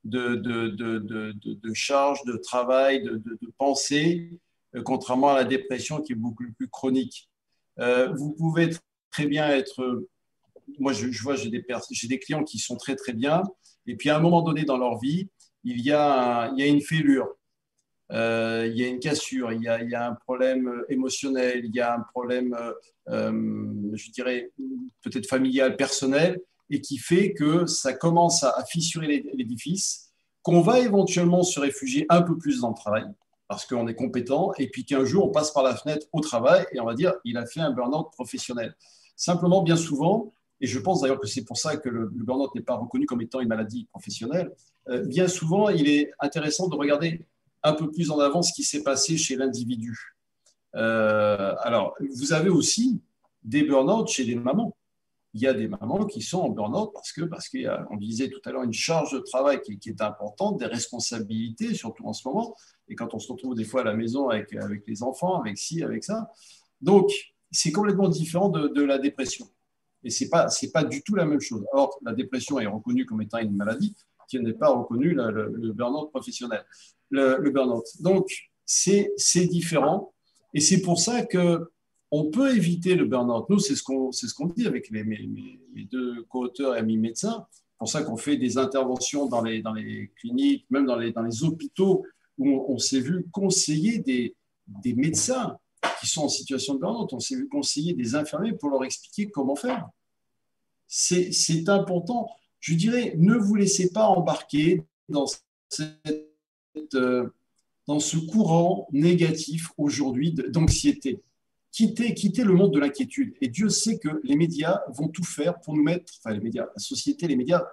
de charge, de travail, de pensée, contrairement à la dépression qui est beaucoup plus chronique. Vous pouvez très bien être... Moi, je vois, j'ai des clients qui sont très, très bien, et puis à un moment donné dans leur vie, il y a une fêlure. Il y a une cassure, il y a un problème émotionnel, il y a un problème, je dirais, peut-être familial, personnel, et qui fait que ça commence à fissurer l'édifice, qu'on va éventuellement se réfugier un peu plus dans le travail, parce qu'on est compétent, et puis qu'un jour, on passe par la fenêtre au travail, et on va dire, il a fait un burn-out professionnel. Simplement, bien souvent, et je pense d'ailleurs que c'est pour ça que le burn-out n'est pas reconnu comme étant une maladie professionnelle, bien souvent, il est intéressant de regarder un peu plus en avant ce qui s'est passé chez l'individu. Alors, vous avez aussi des burn-out chez des mamans. Il y a des mamans qui sont en burn-out parce qu'il y a, on disait tout à l'heure, une charge de travail qui est importante, des responsabilités, surtout en ce moment. Et quand on se retrouve des fois à la maison avec les enfants, avec ci, avec ça. Donc, c'est complètement différent de la dépression. Et ce n'est pas du tout la même chose. Or, la dépression est reconnue comme étant une maladie qui n'est pas reconnue le burn-out professionnel. Le burn-out. Donc, c'est différent. Et c'est pour ça qu'on peut éviter le burn-out. Nous, c'est ce qu'on dit avec mes deux co-auteurs et amis médecins. C'est pour ça qu'on fait des interventions dans les cliniques, même dans les hôpitaux, où on s'est vu conseiller des médecins qui sont en situation de burn-out. On s'est vu conseiller des infirmiers pour leur expliquer comment faire. C'est important. Je dirais, ne vous laissez pas embarquer dans cette dans ce courant négatif aujourd'hui d'anxiété. Quitter le monde de l'inquiétude. Et Dieu sait que les médias vont tout faire pour nous mettre, enfin les médias, la société, les médias,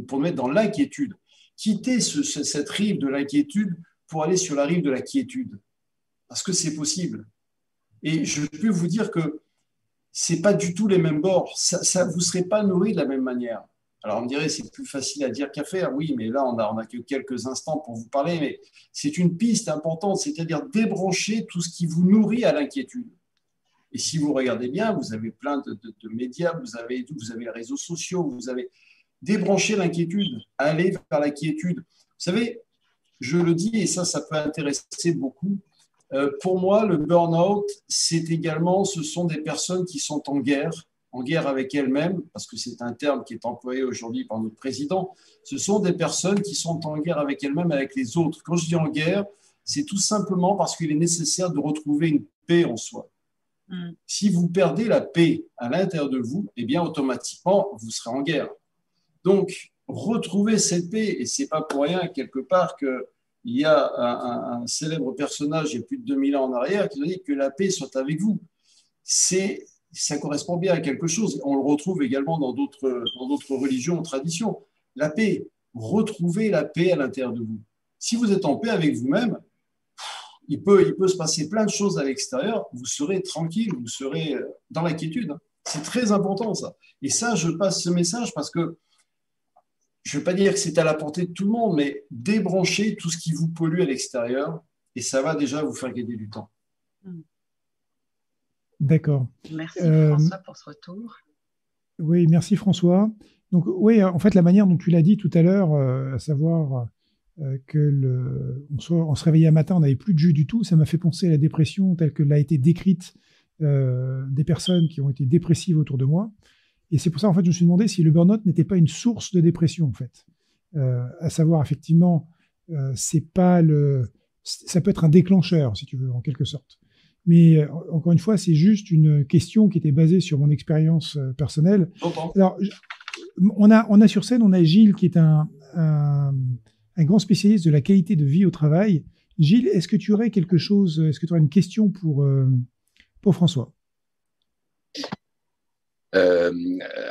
pour nous mettre dans l'inquiétude. Quitter cette rive de l'inquiétude pour aller sur la rive de la quiétude. Parce que c'est possible. Et je peux vous dire que ce n'est pas du tout les mêmes bords. Vous ne serez pas nourri de la même manière. Alors, on me dirait, c'est plus facile à dire qu'à faire. Oui, mais là, on a que quelques instants pour vous parler. Mais c'est une piste importante, c'est-à-dire débrancher tout ce qui vous nourrit à l'inquiétude. Et si vous regardez bien, vous avez plein de médias, vous avez les réseaux sociaux, vous avez débranché l'inquiétude, aller vers la quiétude. Vous savez, je le dis, et ça peut intéresser beaucoup. Pour moi, le burn-out, ce sont des personnes qui sont en guerre avec elles-mêmes, parce que c'est un terme qui est employé aujourd'hui par notre président. Ce sont des personnes qui sont en guerre avec elles-mêmes, avec les autres. Quand je dis en guerre, c'est tout simplement parce qu'il est nécessaire de retrouver une paix en soi. Si vous perdez la paix à l'intérieur de vous, eh bien, automatiquement, vous serez en guerre. Donc, retrouver cette paix, et ce n'est pas pour rien, quelque part, qu'il y a un célèbre personnage, il y a plus de 2000 ans en arrière, qui nous dit que la paix soit avec vous. Ça correspond bien à quelque chose. On le retrouve également dans d'autres religions, traditions. La paix, retrouvez la paix à l'intérieur de vous. Si vous êtes en paix avec vous-même, il peut se passer plein de choses à l'extérieur, vous serez tranquille, vous serez dans la quiétude. C'est très important ça. Et ça, je passe ce message parce que je ne veux pas dire que c'est à la portée de tout le monde, mais débranchez tout ce qui vous pollue à l'extérieur et ça va déjà vous faire gagner du temps. D'accord. Merci François pour ce retour. Oui, merci François. Donc oui, en fait, la manière dont tu l'as dit tout à l'heure, à savoir on se réveillait un matin, on n'avait plus de jus du tout, ça m'a fait penser à la dépression telle que l'a été décrite des personnes qui ont été dépressives autour de moi. Et c'est pour ça, en fait, je me suis demandé si le burn-out n'était pas une source de dépression, en fait. À savoir, effectivement, ça peut être un déclencheur, si tu veux, en quelque sorte. Mais encore une fois, c'est juste une question qui était basée sur mon expérience personnelle. Alors, on a sur scène, on a Gilles qui est un grand spécialiste de la qualité de vie au travail. Gilles, est-ce que tu aurais une question pour François?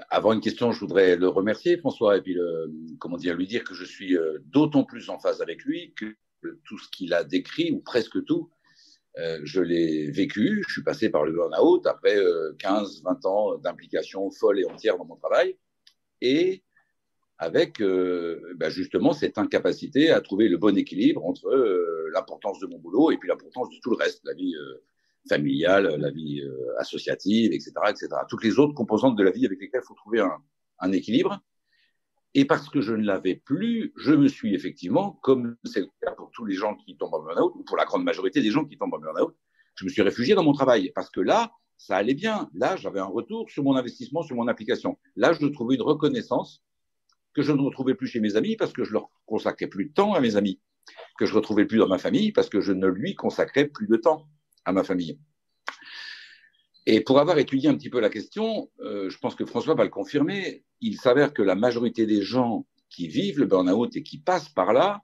Avant une question, je voudrais le remercier, François, et puis lui dire que je suis d'autant plus en phase avec lui que tout ce qu'il a décrit, ou presque tout, je l'ai vécu. Je suis passé par le burn-out après 15-20 ans d'implication folle et entière dans mon travail, et avec justement cette incapacité à trouver le bon équilibre entre l'importance de mon boulot et puis l'importance de tout le reste, la vie familiale, la vie associative, etc., etc. Toutes les autres composantes de la vie avec lesquelles il faut trouver un équilibre. Et parce que je ne l'avais plus, je me suis effectivement, comme c'est le cas pour tous les gens qui tombent en burn-out, ou pour la grande majorité des gens qui tombent en burn-out, je me suis réfugié dans mon travail. Parce que là, ça allait bien. Là, j'avais un retour sur mon investissement, sur mon application. Là, je trouvais une reconnaissance que je ne retrouvais plus chez mes amis parce que je leur consacrais plus de temps à mes amis, que je ne retrouvais plus dans ma famille parce que je ne lui consacrais plus de temps à ma famille. Et pour avoir étudié un petit peu la question, je pense que François va le confirmer, il s'avère que la majorité des gens qui vivent le burn-out et qui passent par là,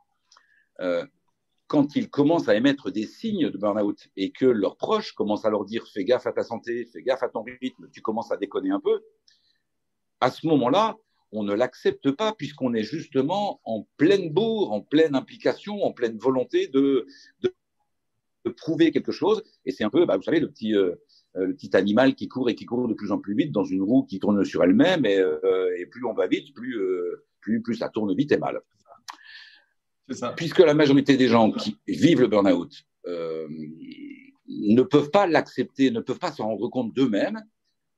quand ils commencent à émettre des signes de burn-out et que leurs proches commencent à leur dire « fais gaffe à ta santé, fais gaffe à ton rythme, tu commences à déconner un peu », à ce moment-là, on ne l'accepte pas puisqu'on est justement en pleine bourre, en pleine implication, en pleine volonté de prouver quelque chose. Et c'est un peu, vous savez, le petit animal qui court et qui court de plus en plus vite dans une roue qui tourne sur elle-même. Et plus on va vite, plus ça tourne vite et mal. C'est ça. Puisque la majorité des gens qui vivent le burn-out ne peuvent pas l'accepter, ne peuvent pas se rendre compte d'eux-mêmes,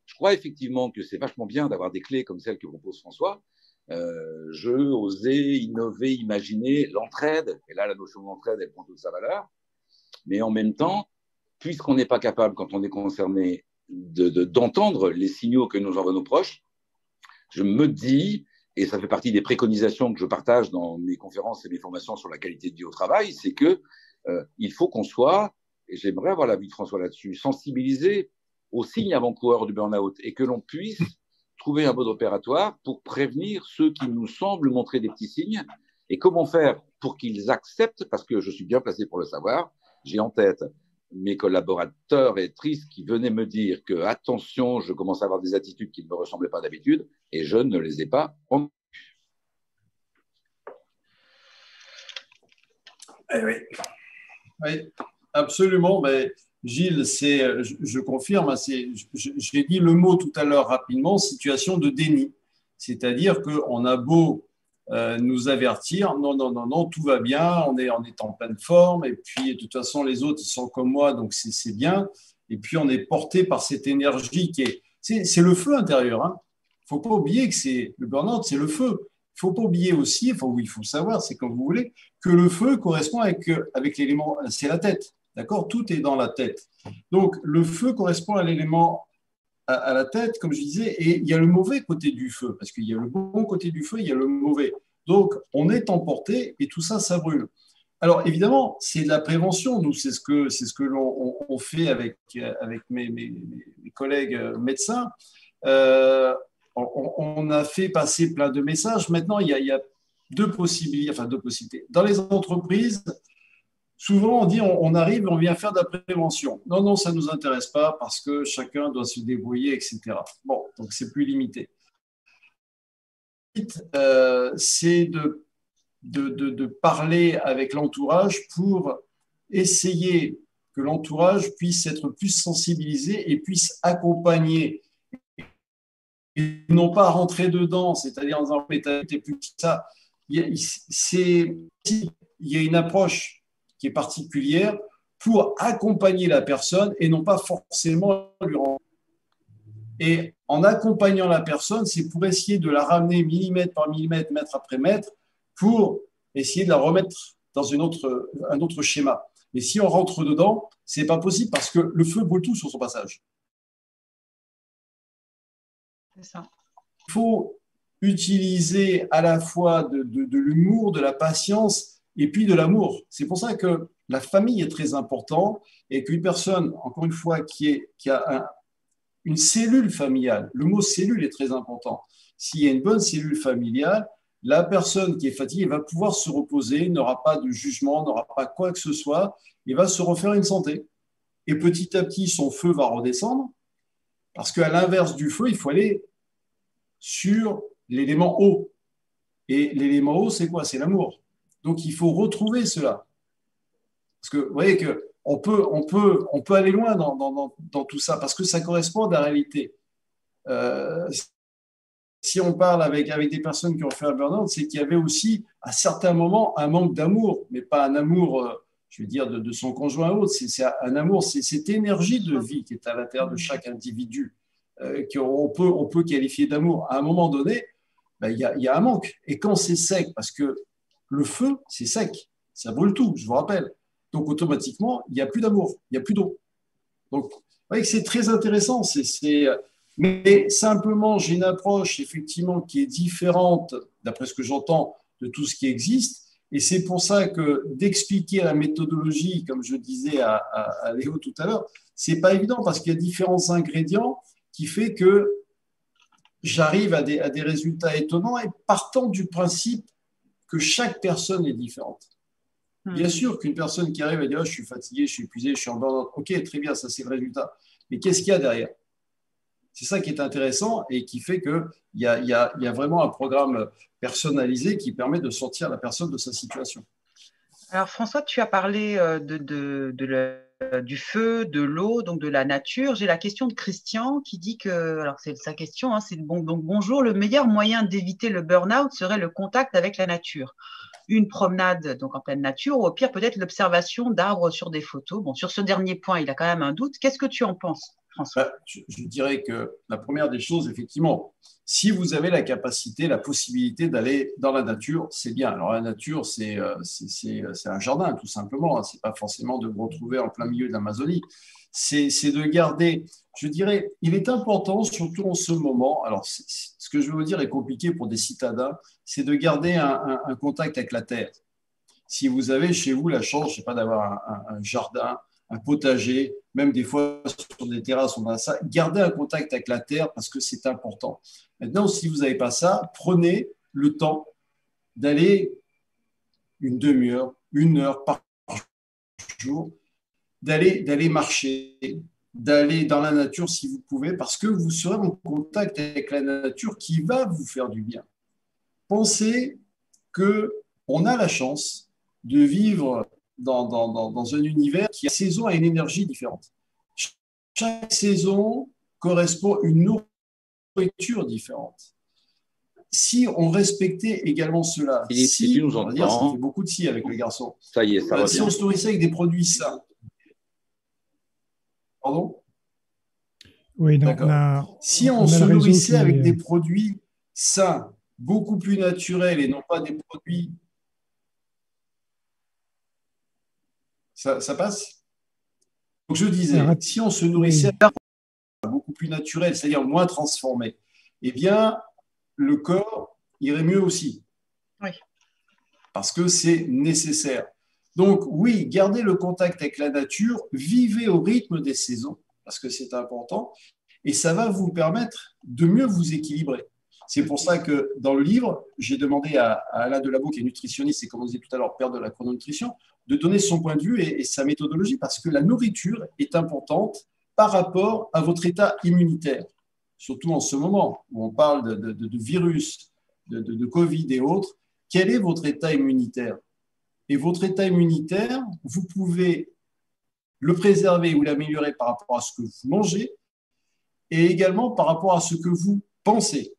je crois effectivement que c'est vachement bien d'avoir des clés comme celles que propose François. Oser, innover, imaginer, l'entraide. Et là, la notion d'entraide, elle prend toute sa valeur. Mais en même temps, puisqu'on n'est pas capable, quand on est concerné, d'entendre les signaux que nous envoient nos proches, je me dis, et ça fait partie des préconisations que je partage dans mes conférences et mes formations sur la qualité de vie au travail, c'est que il faut qu'on soit, et j'aimerais avoir l'avis de François là-dessus, sensibilisé aux signes avant-coureurs du burn-out et que l'on puisse trouver un mode opératoire pour prévenir ceux qui nous semblent montrer des petits signes Et comment faire pour qu'ils acceptent, parce que je suis bien placé pour le savoir, j'ai en tête mes collaborateurs et actrices qui venaient me dire que, attention, je commence à avoir des attitudes qui ne me ressemblaient pas d'habitude, et je ne les ai pas en... Eh oui. Oui, absolument. Mais Gilles, je confirme, j'ai dit le mot tout à l'heure rapidement, situation de déni. C'est-à-dire qu'on a beau nous avertir, non, non, non, non, tout va bien, on est en pleine forme, et puis de toute façon, les autres, ils sont comme moi, donc c'est bien. Et puis, on est porté par cette énergie qui est... C'est le feu intérieur. Hein. Il ne faut pas oublier que le burn-out, c'est le feu. Il ne faut pas oublier aussi, enfin, oui, il faut savoir, c'est comme vous voulez, que le feu correspond avec l'élément, c'est la tête. D'accord? Tout est dans la tête. Donc, le feu correspond à l'élément, à la tête, comme je disais, et il y a le mauvais côté du feu, parce qu'il y a le bon côté du feu, il y a le mauvais. Donc, on est emporté et tout ça, ça brûle. Alors, évidemment, c'est de la prévention. Nous, c'est ce que l'on fait avec mes collègues médecins. On a fait passer plein de messages. Maintenant, il y a deux possibilités. Dans les entreprises, souvent, on dit on arrive, on vient faire de la prévention. Non, non, ça ne nous intéresse pas parce que chacun doit se débrouiller, etc. Bon, donc c'est plus limité. C'est de parler avec l'entourage pour essayer que l'entourage puisse être plus sensibilisé et puisse accompagner et non pas rentrer dedans, c'est-à-dire en disant mais t'es plus que ça. Il y a une approche qui est particulière pour accompagner la personne et non pas forcément lui rendre. Et en accompagnant la personne, c'est pour essayer de la ramener millimètre par millimètre, mètre après mètre, pour essayer de la remettre dans un autre schéma. Mais si on rentre dedans, ce n'est pas possible parce que le feu brûle tout sur son passage. C'est ça. Il faut utiliser à la fois de l'humour, de la patience et puis de l'amour. C'est pour ça que la famille est très importante et qu'une personne, encore une fois, qui a une cellule familiale, le mot cellule est très important. S'il y a une bonne cellule familiale, la personne qui est fatiguée va pouvoir se reposer, n'aura pas de jugement, n'aura pas quoi que ce soit, et va se refaire une santé. Et petit à petit, son feu va redescendre, parce qu'à l'inverse du feu, il faut aller sur l'élément eau. Et l'élément eau, c'est quoi? C'est l'amour. Donc, il faut retrouver cela. Parce que vous voyez qu'on peut aller loin dans tout ça, parce que ça correspond à la réalité. Si on parle avec des personnes qui ont fait un burn-out, c'est qu'il y avait aussi, à certains moments, un manque d'amour, mais pas un amour, je veux dire, de son conjoint ou autre. C'est un amour, c'est cette énergie de vie qui est à l'intérieur de chaque individu, qu'on peut qualifier d'amour. À un moment donné, ben, il y a un manque. Et quand c'est sec, parce que le feu, c'est sec, ça brûle tout, je vous rappelle. Donc, automatiquement, il n'y a plus d'amour, il n'y a plus d'eau. Donc, vous voyez que c'est très intéressant. Mais simplement, j'ai une approche effectivement qui est différente, d'après ce que j'entends, de tout ce qui existe. Et c'est pour ça que d'expliquer la méthodologie, comme je disais à Léo tout à l'heure, c'est pas évident parce qu'il y a différents ingrédients qui fait que j'arrive à des résultats étonnants et partant du principe que chaque personne est différente. Bien sûr qu'une personne qui arrive à dire oh, je suis fatigué, je suis épuisé, je suis en burn-out. Ok, très bien, ça c'est le résultat. Mais qu'est-ce qu'il y a derrière? C'est ça qui est intéressant et qui fait qu'il y a vraiment un programme personnalisé qui permet de sortir la personne de sa situation. Alors François, tu as parlé du feu, de l'eau, donc de la nature. J'ai la question de Christian qui dit que, alors c'est sa question, hein, c'est donc bonjour, le meilleur moyen d'éviter le burn-out serait le contact avec la nature. Une promenade donc en pleine nature ou au pire peut-être l'observation d'arbres sur des photos. Bon, sur ce dernier point, il a quand même un doute. Qu'est-ce que tu en penses, François? Je dirais que la première des choses, effectivement, si vous avez la capacité, la possibilité d'aller dans la nature, c'est bien. Alors la nature, c'est un jardin, tout simplement. Ce n'est pas forcément de vous retrouver en plein milieu de l'Amazonie. C'est de garder, je dirais, il est important, surtout en ce moment, alors ce que je veux vous dire est compliqué pour des citadins, c'est de garder un contact avec la terre. Si vous avez chez vous la chance, je ne sais pas, d'avoir un jardin, un potager, même des fois sur des terrasses, on a ça, gardez un contact avec la terre parce que c'est important. Maintenant, si vous n'avez pas ça, prenez le temps d'aller une demi-heure, 1 heure par jour, d'aller marcher, d'aller dans la nature si vous pouvez, parce que vous serez en contact avec la nature qui va vous faire du bien. Pensez qu'on a la chance de vivre dans un univers qui, à saison, a une énergie différente. Chaque saison correspond à une nourriture différente. Si on respectait également cela, Philippe, si tu nous on va dire, ça entends, fait beaucoup de si avec le garçon. ça y est, ça va Si bien. on se nourrissait avec des produits sains. Pardon? Oui, donc D'accord. Si on a se le réseau nourrissait qui avec est- des produits sains, beaucoup plus naturels et non pas des produits. Ça passe? Donc je disais, Alors, si on se nourrissait oui. avec beaucoup plus naturel, c'est-à-dire moins transformé, eh bien, le corps irait mieux aussi. Oui. Parce que c'est nécessaire. Donc oui, gardez le contact avec la nature, vivez au rythme des saisons, parce que c'est important, et ça va vous permettre de mieux vous équilibrer. C'est pour ça que dans le livre, j'ai demandé à Alain Delabo, qui est nutritionniste et comme on disait tout à l'heure, père de la chrononutrition, de donner son point de vue et sa méthodologie, parce que la nourriture est importante par rapport à votre état immunitaire, surtout en ce moment où on parle de virus, de Covid et autres. Quel est votre état immunitaire? Et votre état immunitaire, vous pouvez le préserver ou l'améliorer par rapport à ce que vous mangez et également par rapport à ce que vous pensez.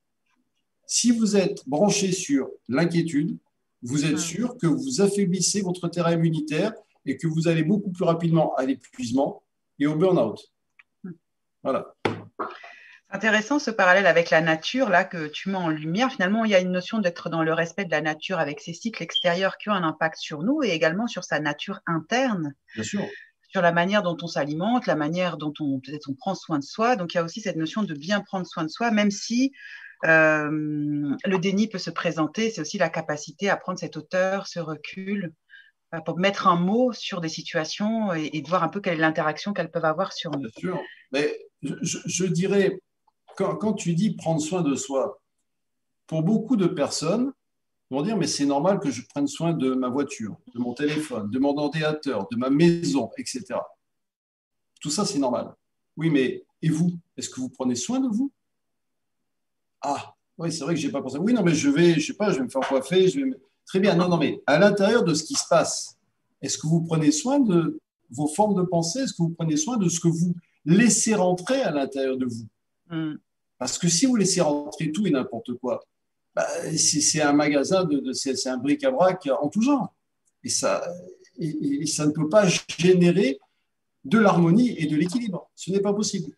Si vous êtes branché sur l'inquiétude, vous êtes sûr que vous affaiblissez votre terrain immunitaire et que vous allez beaucoup plus rapidement à l'épuisement et au burn-out. Voilà. Intéressant ce parallèle avec la nature là que tu mets en lumière. Finalement, il y a une notion d'être dans le respect de la nature avec ses cycles extérieurs qui ont un impact sur nous et également sur sa nature interne. Bien sûr. Sur la manière dont on s'alimente, la manière dont peut-être on prend soin de soi. Donc, il y a aussi cette notion de bien prendre soin de soi, même si le déni peut se présenter. C'est aussi la capacité à prendre cette hauteur, ce recul, pour mettre un mot sur des situations et de voir un peu quelle est l'interaction qu'elles peuvent avoir sur nous. Bien sûr. Mais je dirais, quand tu dis prendre soin de soi, pour beaucoup de personnes, ils vont dire, mais c'est normal que je prenne soin de ma voiture, de mon téléphone, de mon ordinateur, de ma maison, etc. Tout ça, c'est normal. Oui, mais et vous? Est-ce que vous prenez soin de vous? Ah, oui, c'est vrai que je n'ai pas pensé. Oui, non, mais je sais pas, je vais me faire coiffer. Très bien, non, mais à l'intérieur de ce qui se passe, est-ce que vous prenez soin de vos formes de pensée? Est-ce que vous prenez soin de ce que vous laissez rentrer à l'intérieur de vous? Parce que si vous laissez rentrer tout et n'importe quoi, bah, c'est un magasin, c'est un bric-à-brac en tout genre. Et ça ne peut pas générer de l'harmonie et de l'équilibre. Ce n'est pas possible.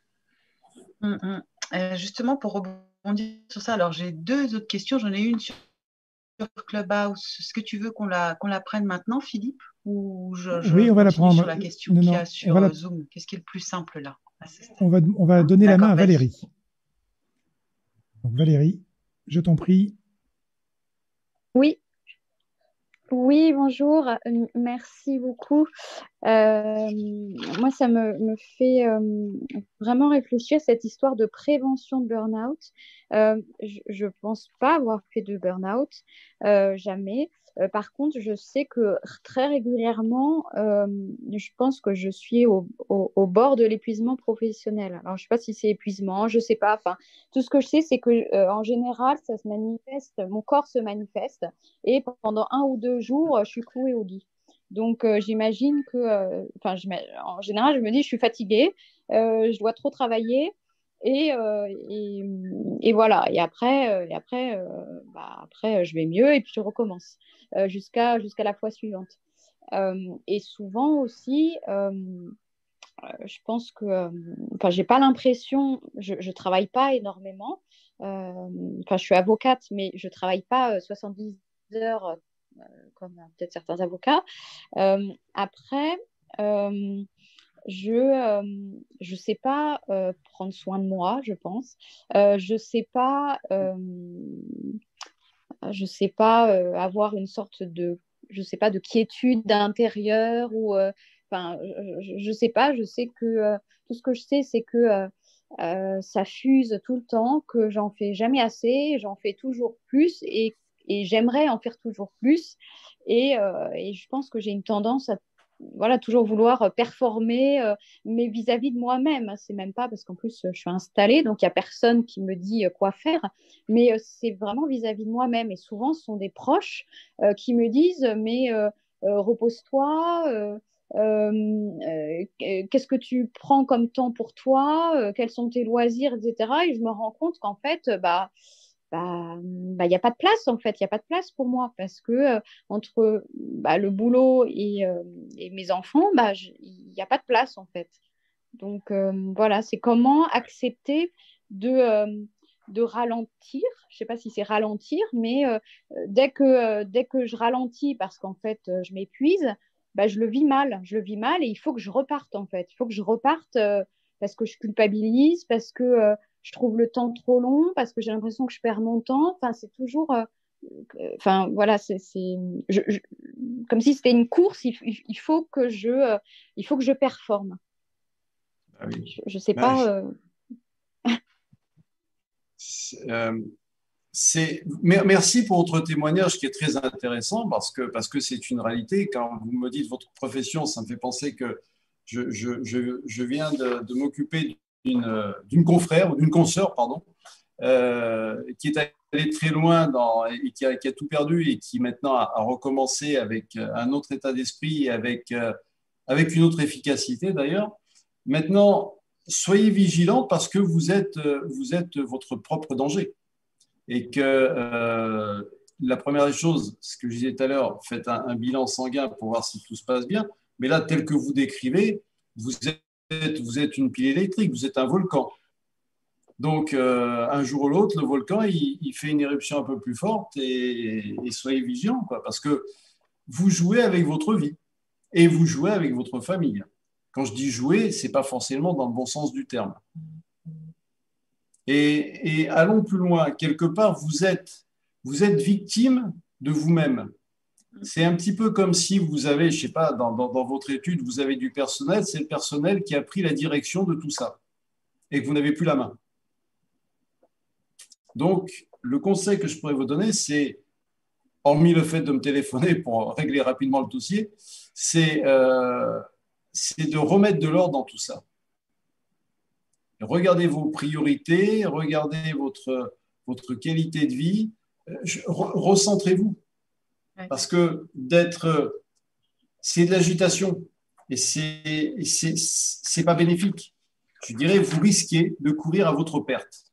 Justement, pour rebondir sur ça, alors j'ai 2 autres questions. J'en ai une sur Clubhouse. Est-ce que tu veux qu'on la prenne maintenant, Philippe? Ou Oui, on va la prendre. Sur la question qu'il y a sur Zoom. Qu'est-ce qui est le plus simple là? On va donner la main à Valérie. Donc, Valérie, je t'en prie. Oui. Oui, bonjour. Merci beaucoup. Moi, ça me fait vraiment réfléchir cette histoire de prévention de burn-out. Je pense pas avoir fait de burn-out, jamais. Par contre, je sais que très régulièrement, je pense que je suis au bord de l'épuisement professionnel. Alors, je sais pas si c'est épuisement, je sais pas. Enfin, tout ce que je sais, c'est que en général, ça se manifeste, mon corps se manifeste, et pendant 1 ou 2 jours, je suis clouée au lit. Donc, j'imagine que, en général, je me dis, je suis fatiguée, je dois trop travailler. Et voilà. Et après, je vais mieux et puis je recommence jusqu'à la fois suivante. Et souvent aussi, je pense que, j'ai pas l'impression, je travaille pas énormément. Je suis avocate, mais je travaille pas 70 heures comme peut-être certains avocats. Après, je sais pas prendre soin de moi, je pense. Je sais pas avoir une sorte de, je sais pas, de quiétude intérieure ou je sais pas. Je sais que tout ce que je sais, c'est que ça fuse tout le temps, que j'en fais jamais assez, j'en fais toujours plus et j'aimerais en faire toujours plus. Et je pense que j'ai une tendance à voilà, toujours vouloir performer, mais vis-à-vis de moi-même. C'est même pas parce qu'en plus, je suis installée, donc il n'y a personne qui me dit quoi faire, mais c'est vraiment vis-à-vis de moi-même. Et souvent, ce sont des proches qui me disent, mais repose-toi, qu'est-ce que tu prends comme temps pour toi, quels sont tes loisirs, etc. Et je me rends compte qu'en fait, il y a pas de place en fait, il y a pas de place pour moi parce que entre le boulot et mes enfants, il n'y a pas de place en fait. Donc voilà, c'est comment accepter de ralentir. Je sais pas si c'est ralentir, mais dès que je ralentis parce qu'en fait je m'épuise, je le vis mal. Je le vis mal et il faut que je reparte en fait. Il faut que je reparte parce que je culpabilise, parce que je trouve le temps trop long, parce que j'ai l'impression que je perds mon temps. Enfin, c'est toujours. Enfin, voilà, comme si c'était une course. Il faut que je performe. Ah oui. Je sais pas. Merci pour votre témoignage qui est très intéressant parce que c'est une réalité. Quand vous me dites votre profession, ça me fait penser que je viens de m'occuper d'une confrère ou d'une consoeur, pardon, qui est allée très loin et qui a tout perdu et qui maintenant a recommencé avec un autre état d'esprit et avec une autre efficacité d'ailleurs. Maintenant, soyez vigilants parce que vous êtes votre propre danger. Et que la première des choses, ce que je disais tout à l'heure, faites un bilan sanguin pour voir si tout se passe bien. Mais là, tel que vous décrivez, vous êtes une pile électrique, vous êtes un volcan. Donc, un jour ou l'autre, le volcan, il fait une éruption un peu plus forte et soyez vigilants, quoi, parce que vous jouez avec votre vie et vous jouez avec votre famille. Quand je dis jouer, ce n'est pas forcément dans le bon sens du terme. Et allons plus loin. Quelque part, vous êtes victime de vous-même. C'est un petit peu comme si vous avez, je ne sais pas, dans votre étude, vous avez du personnel, c'est le personnel qui a pris la direction de tout ça et que vous n'avez plus la main. Donc, le conseil que je pourrais vous donner, c'est, hormis le fait de me téléphoner pour régler rapidement le dossier, c'est de remettre de l'ordre dans tout ça. Regardez vos priorités, regardez votre qualité de vie, recentrez-vous. Parce que c'est de l'agitation et c'est pas bénéfique. Je dirais, vous risquez de courir à votre perte.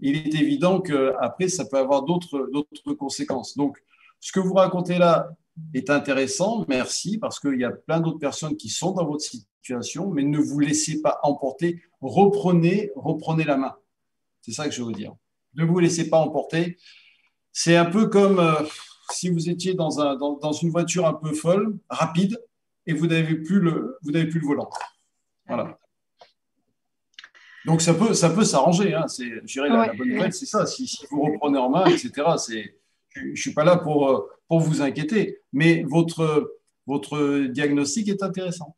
Il est évident qu'après, ça peut avoir d'autres conséquences. Donc, ce que vous racontez là est intéressant, merci, parce qu'il y a plein d'autres personnes qui sont dans votre situation, mais ne vous laissez pas emporter. Reprenez la main. C'est ça que je veux vous dire. Ne vous laissez pas emporter. C'est un peu comme si vous étiez dans une voiture un peu folle, rapide, et vous n'avez plus le volant. Voilà. Donc, ça peut s'arranger. Hein. Je dirais la bonne nouvelle, c'est ça. Si vous reprenez en main, etc., je ne suis pas là pour vous inquiéter, mais votre diagnostic est intéressant.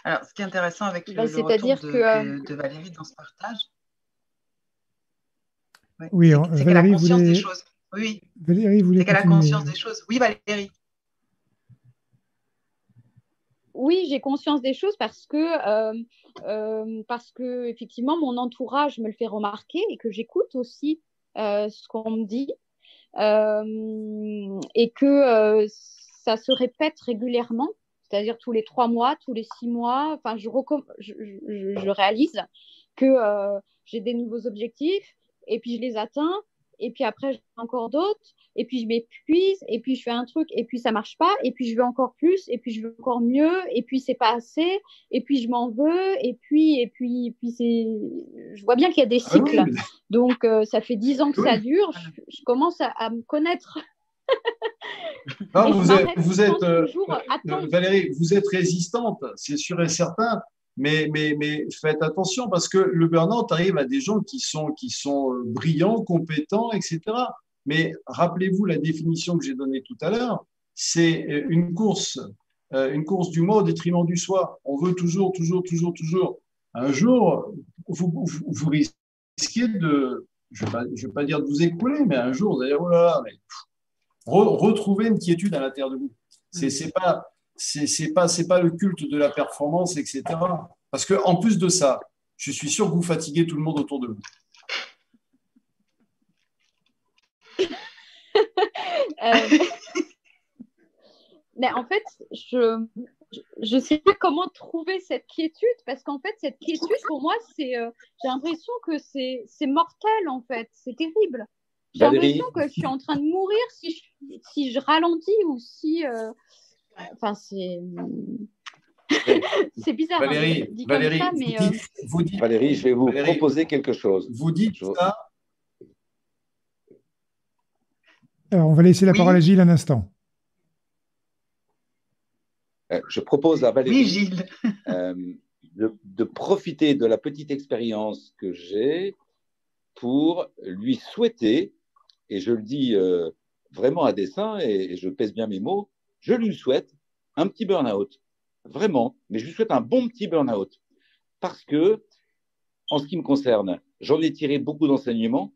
Alors, ce qui est intéressant avec le retour de Valérie dans ce partage, c'est qu'elle a conscience des choses. Oui, Valérie voulait c'est qu'elle a conscience des choses. Oui, Valérie. Oui, j'ai conscience des choses parce que effectivement, mon entourage me le fait remarquer et que j'écoute aussi ce qu'on me dit et que ça se répète régulièrement, c'est-à-dire tous les 3 mois, tous les 6 mois. Enfin, je réalise que j'ai des nouveaux objectifs et puis je les atteins. Et puis après, j'en ai encore d'autres, et puis je m'épuise, et puis je fais un truc, et puis ça marche pas, et puis je veux encore plus, et puis je veux encore mieux, et puis c'est pas assez, et puis je m'en veux, et puis je vois bien qu'il y a des cycles. Ah oui. Donc ça fait 10 ans que ça dure, je commence à me connaître. Non, Valérie, vous êtes résistante, c'est sûr et certain. Mais faites attention parce que le burn-out arrive à des gens qui sont brillants, compétents, etc. Mais rappelez-vous la définition que j'ai donnée tout à l'heure, c'est une course du moi au détriment du soi. On veut toujours. Un jour, vous risquez de je vais pas dire de vous écrouler, mais un jour, vous allez dire, oh là là, mais retrouver une quiétude à l'intérieur de vous. C'est pas le culte de la performance, etc. Parce que en plus de ça, je suis sûr que vous fatiguez tout le monde autour de vous. Mais en fait, je sais pas comment trouver cette quiétude, parce qu'en fait, cette quiétude, pour moi, j'ai l'impression que c'est mortel, en fait. C'est terrible. J'ai l'impression que je suis en train de mourir si je ralentis ou si... Enfin, c'est bizarre. Valérie, dit Valérie, comme ça, mais, Valérie, je vais vous proposer quelque chose. Vous dites ça. Alors, on va laisser la parole à Gilles un instant. Je propose à Valérie Gilles. de profiter de la petite expérience que j'ai pour lui souhaiter, et je le dis vraiment à dessein, et je pèse bien mes mots, je lui souhaite un petit burn-out. Vraiment, mais je lui souhaite un bon petit burn-out. Parce que, en ce qui me concerne, j'en ai tiré beaucoup d'enseignements.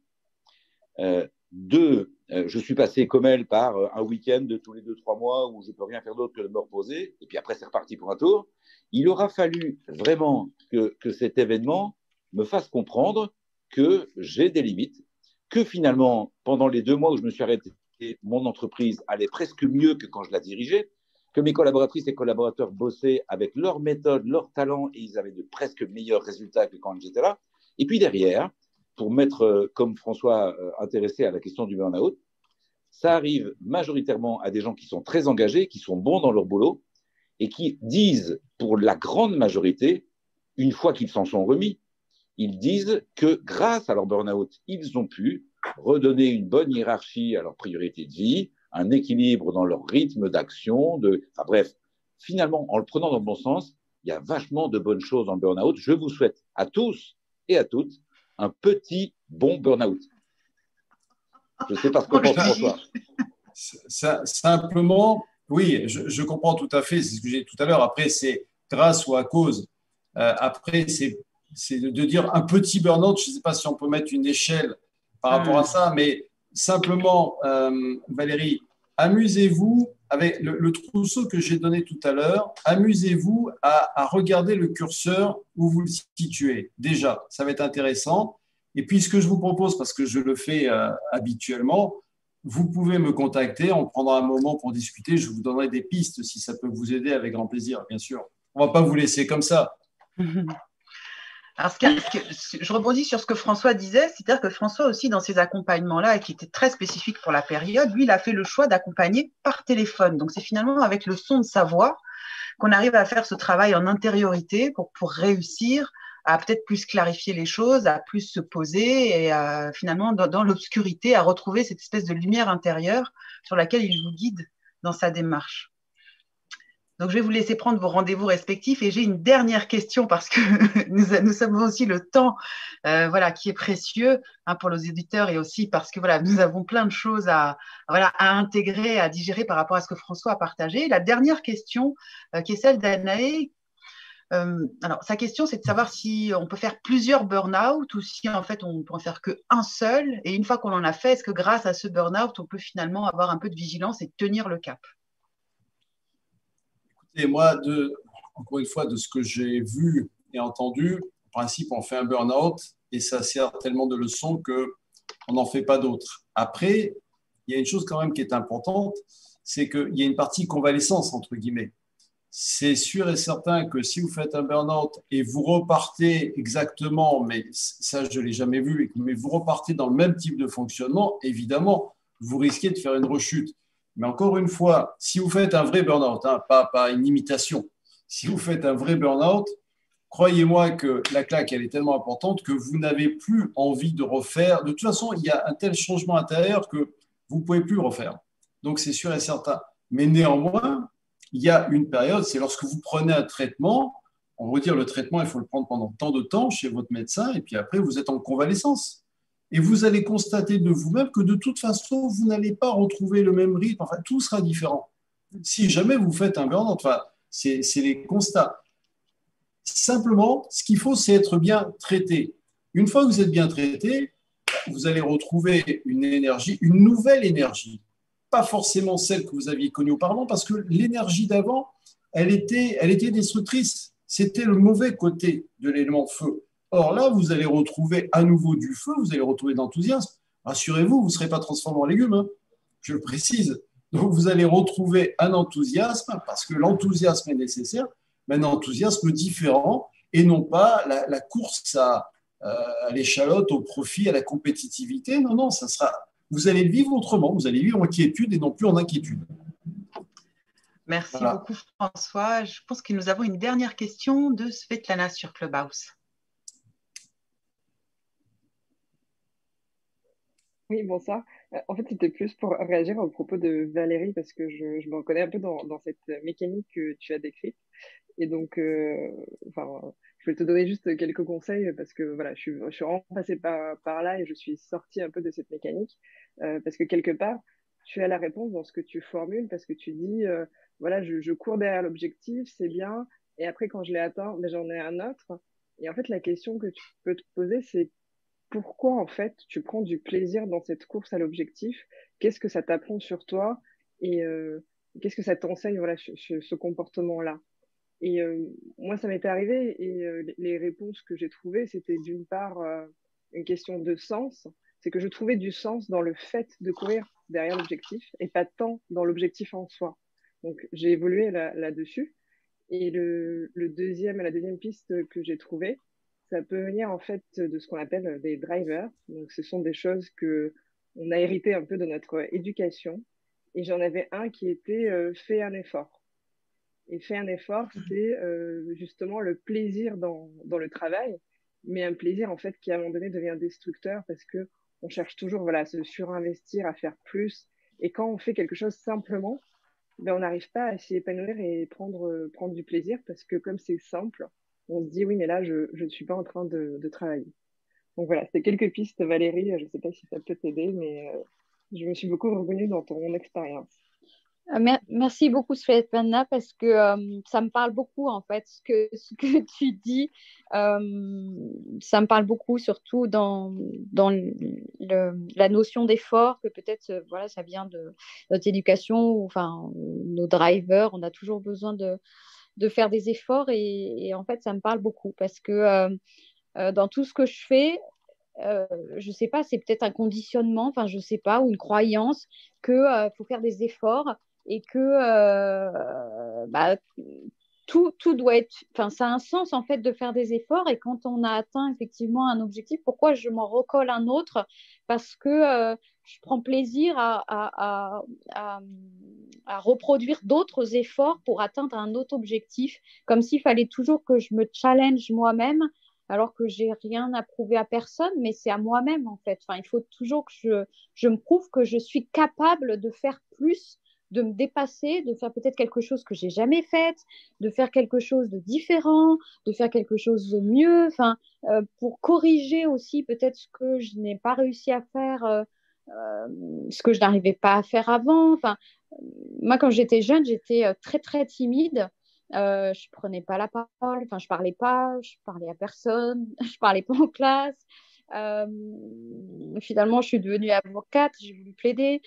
Je suis passé comme elle par un week-end de tous les 2-3 mois où je ne peux rien faire d'autre que de me reposer, et puis après c'est reparti pour un tour. Il aura fallu vraiment que cet événement me fasse comprendre que j'ai des limites, que finalement, pendant les 2 mois où je me suis arrêté, mon entreprise allait presque mieux que quand je la dirigeais, que mes collaboratrices et collaborateurs bossaient avec leur méthode, leur talent, et ils avaient de presque meilleurs résultats que quand j'étais là. Et puis derrière, pour mettre, comme François, intéressé à la question du burn-out, ça arrive majoritairement à des gens qui sont très engagés, qui sont bons dans leur boulot et qui disent, pour la grande majorité, une fois qu'ils s'en sont remis, ils disent que grâce à leur burn-out, ils ont pu redonner une bonne hiérarchie à leur priorité de vie, un équilibre dans leur rythme d'action, enfin bref, finalement, en le prenant dans le bon sens, il y a vachement de bonnes choses dans le burn-out. Je vous souhaite à tous et à toutes un petit bon burn-out. Je ne sais pas ce que pense François. Simplement, oui, je comprends tout à fait, c'est ce que j'ai dit tout à l'heure. Après, c'est grâce ou à cause. Après, c'est de dire un petit burn-out. Je ne sais pas si on peut mettre une échelle par rapport à ça, mais simplement, Valérie, amusez-vous avec le trousseau que j'ai donné tout à l'heure. Amusez-vous à regarder le curseur où vous le situez. Déjà, ça va être intéressant. Et puis, ce que je vous propose, parce que je le fais habituellement, vous pouvez me contacter. On prendra un moment pour discuter. Je vous donnerai des pistes si ça peut vous aider avec grand plaisir, bien sûr. On ne va pas vous laisser comme ça. Alors, je rebondis sur ce que François disait, c'est-à-dire que François aussi, dans ces accompagnements-là, et qui étaient très spécifiques pour la période, lui, il a fait le choix d'accompagner par téléphone. Donc, c'est finalement avec le son de sa voix qu'on arrive à faire ce travail en intériorité pour réussir à peut-être plus clarifier les choses, à plus se poser et finalement, dans l'obscurité, à retrouver cette espèce de lumière intérieure sur laquelle il vous guide dans sa démarche. Donc, je vais vous laisser prendre vos rendez-vous respectifs et j'ai une dernière question parce que nous savons aussi le temps qui est précieux pour nos éditeurs et aussi parce que nous avons plein de choses à intégrer, à digérer par rapport à ce que François a partagé. La dernière question qui est celle d'Anaé. Alors, sa question, c'est de savoir si on peut faire plusieurs burn-out ou si en fait on ne peut en faire qu'un seul. Et une fois qu'on en a fait, est-ce que grâce à ce burn-out, on peut finalement avoir un peu de vigilance et tenir le cap? Et moi, encore une fois, de ce que j'ai vu et entendu, en principe, on fait un burn-out et ça sert tellement de leçon qu'on n'en fait pas d'autres. Après, il y a une chose quand même qui est importante, c'est qu'il y a une partie convalescence, entre guillemets. C'est sûr et certain que si vous faites un burn-out et vous repartez exactement, mais ça, je ne l'ai jamais vu, mais vous repartez dans le même type de fonctionnement, évidemment, vous risquez de faire une rechute. Mais encore une fois, si vous faites un vrai burn-out, pas une imitation, si vous faites un vrai burn-out, croyez-moi que la claque, elle est tellement importante que vous n'avez plus envie de refaire. De toute façon, il y a un tel changement intérieur que vous ne pouvez plus refaire. Donc, c'est sûr et certain. Mais néanmoins, il y a une période, c'est lorsque vous prenez un traitement, on va dire le traitement, il faut le prendre pendant tant de temps chez votre médecin, et puis après, vous êtes en convalescence. Et vous allez constater de vous-même que de toute façon, vous n'allez pas retrouver le même rythme. Enfin, tout sera différent. Si jamais vous faites un burn-out, c'est les constats. Simplement, ce qu'il faut, c'est être bien traité. Une fois que vous êtes bien traité, vous allez retrouver une énergie, une nouvelle énergie, pas forcément celle que vous aviez connue auparavant, parce que l'énergie d'avant, elle était destructrice. C'était le mauvais côté de l'élément feu. Or là, vous allez retrouver à nouveau du feu, vous allez retrouver de l'enthousiasme. Rassurez-vous, vous ne serez pas transformé en légumes, hein, je le précise. Donc vous allez retrouver un enthousiasme, parce que l'enthousiasme est nécessaire, mais un enthousiasme différent, et non pas la course à l'échalote, au profit, à la compétitivité. Non, non, ça sera. Vous allez le vivre autrement, vous allez vivre en quiétude et non plus en inquiétude. Merci beaucoup, François. Je pense que nous avons une dernière question de Svetlana sur Clubhouse. Oui, bonsoir. En fait, c'était plus pour réagir au propos de Valérie, parce que je me reconnais un peu dans cette mécanique que tu as décrite. Et donc, enfin, je vais te donner juste quelques conseils, parce que voilà, je suis vraiment passée par là et je suis sortie un peu de cette mécanique, parce que quelque part, tu as la réponse dans ce que tu formules, parce que tu dis, voilà, je cours derrière l'objectif, c'est bien, et après, quand je l'ai atteint, ben, j'en ai un autre. Et en fait, la question que tu peux te poser, c'est pourquoi en fait tu prends du plaisir dans cette course à l'objectif? Qu'est-ce que ça t'apprend sur toi? Et qu'est-ce que ça t'enseigne, voilà, ce comportement-là? Et moi, ça m'était arrivé, et les réponses que j'ai trouvées, c'était d'une part une question de sens. C'est que je trouvais du sens dans le fait de courir derrière l'objectif et pas tant dans l'objectif en soi. Donc j'ai évolué là-dessus. Et la deuxième piste que j'ai trouvée, ça peut venir en fait de ce qu'on appelle des drivers. Donc ce sont des choses que on a hérité un peu de notre éducation. Et j'en avais un qui était fais un effort. Et faire un effort, c'est justement le plaisir dans le travail, mais un plaisir en fait qui à un moment donné devient destructeur, parce que on cherche toujours, voilà, à se surinvestir, à faire plus. Et quand on fait quelque chose simplement, ben, on n'arrive pas à s'y épanouir et prendre du plaisir, parce que comme c'est simple, on se dit oui, mais là, je ne suis pas en train de travailler. Donc voilà, c'était quelques pistes, Valérie. Je ne sais pas si ça peut t'aider, mais je me suis beaucoup reconnue dans ton expérience. Merci beaucoup, Svetlana, parce que ça me parle beaucoup, en fait, ce que tu dis. Ça me parle beaucoup, surtout dans la notion d'effort, que peut-être, voilà, ça vient de notre éducation, ou, enfin, nos drivers, on a toujours besoin de faire des efforts, et en fait, ça me parle beaucoup, parce que dans tout ce que je fais, je sais pas, c'est peut-être un conditionnement, enfin, je sais pas, ou une croyance que faut faire des efforts, et que bah, tout doit être, enfin, ça a un sens en fait de faire des efforts, et quand on a atteint effectivement un objectif, pourquoi je m'en recolle un autre? Parce que je prends plaisir à reproduire d'autres efforts pour atteindre un autre objectif, comme s'il fallait toujours que je me challenge moi-même, alors que j'ai rien à prouver à personne, mais c'est à moi-même en fait. Enfin, il faut toujours que je me prouve que je suis capable de faire plus, de me dépasser, de faire peut-être quelque chose que j'ai jamais fait, de faire quelque chose de différent, de faire quelque chose de mieux, enfin, pour corriger aussi peut-être ce que je n'ai pas réussi à faire, ce que je n'arrivais pas à faire avant. Enfin, moi, quand j'étais jeune, j'étais très, très timide. Je prenais pas la parole, enfin, je parlais à personne, je parlais pas en classe. Finalement, je suis devenue avocate, j'ai voulu plaider.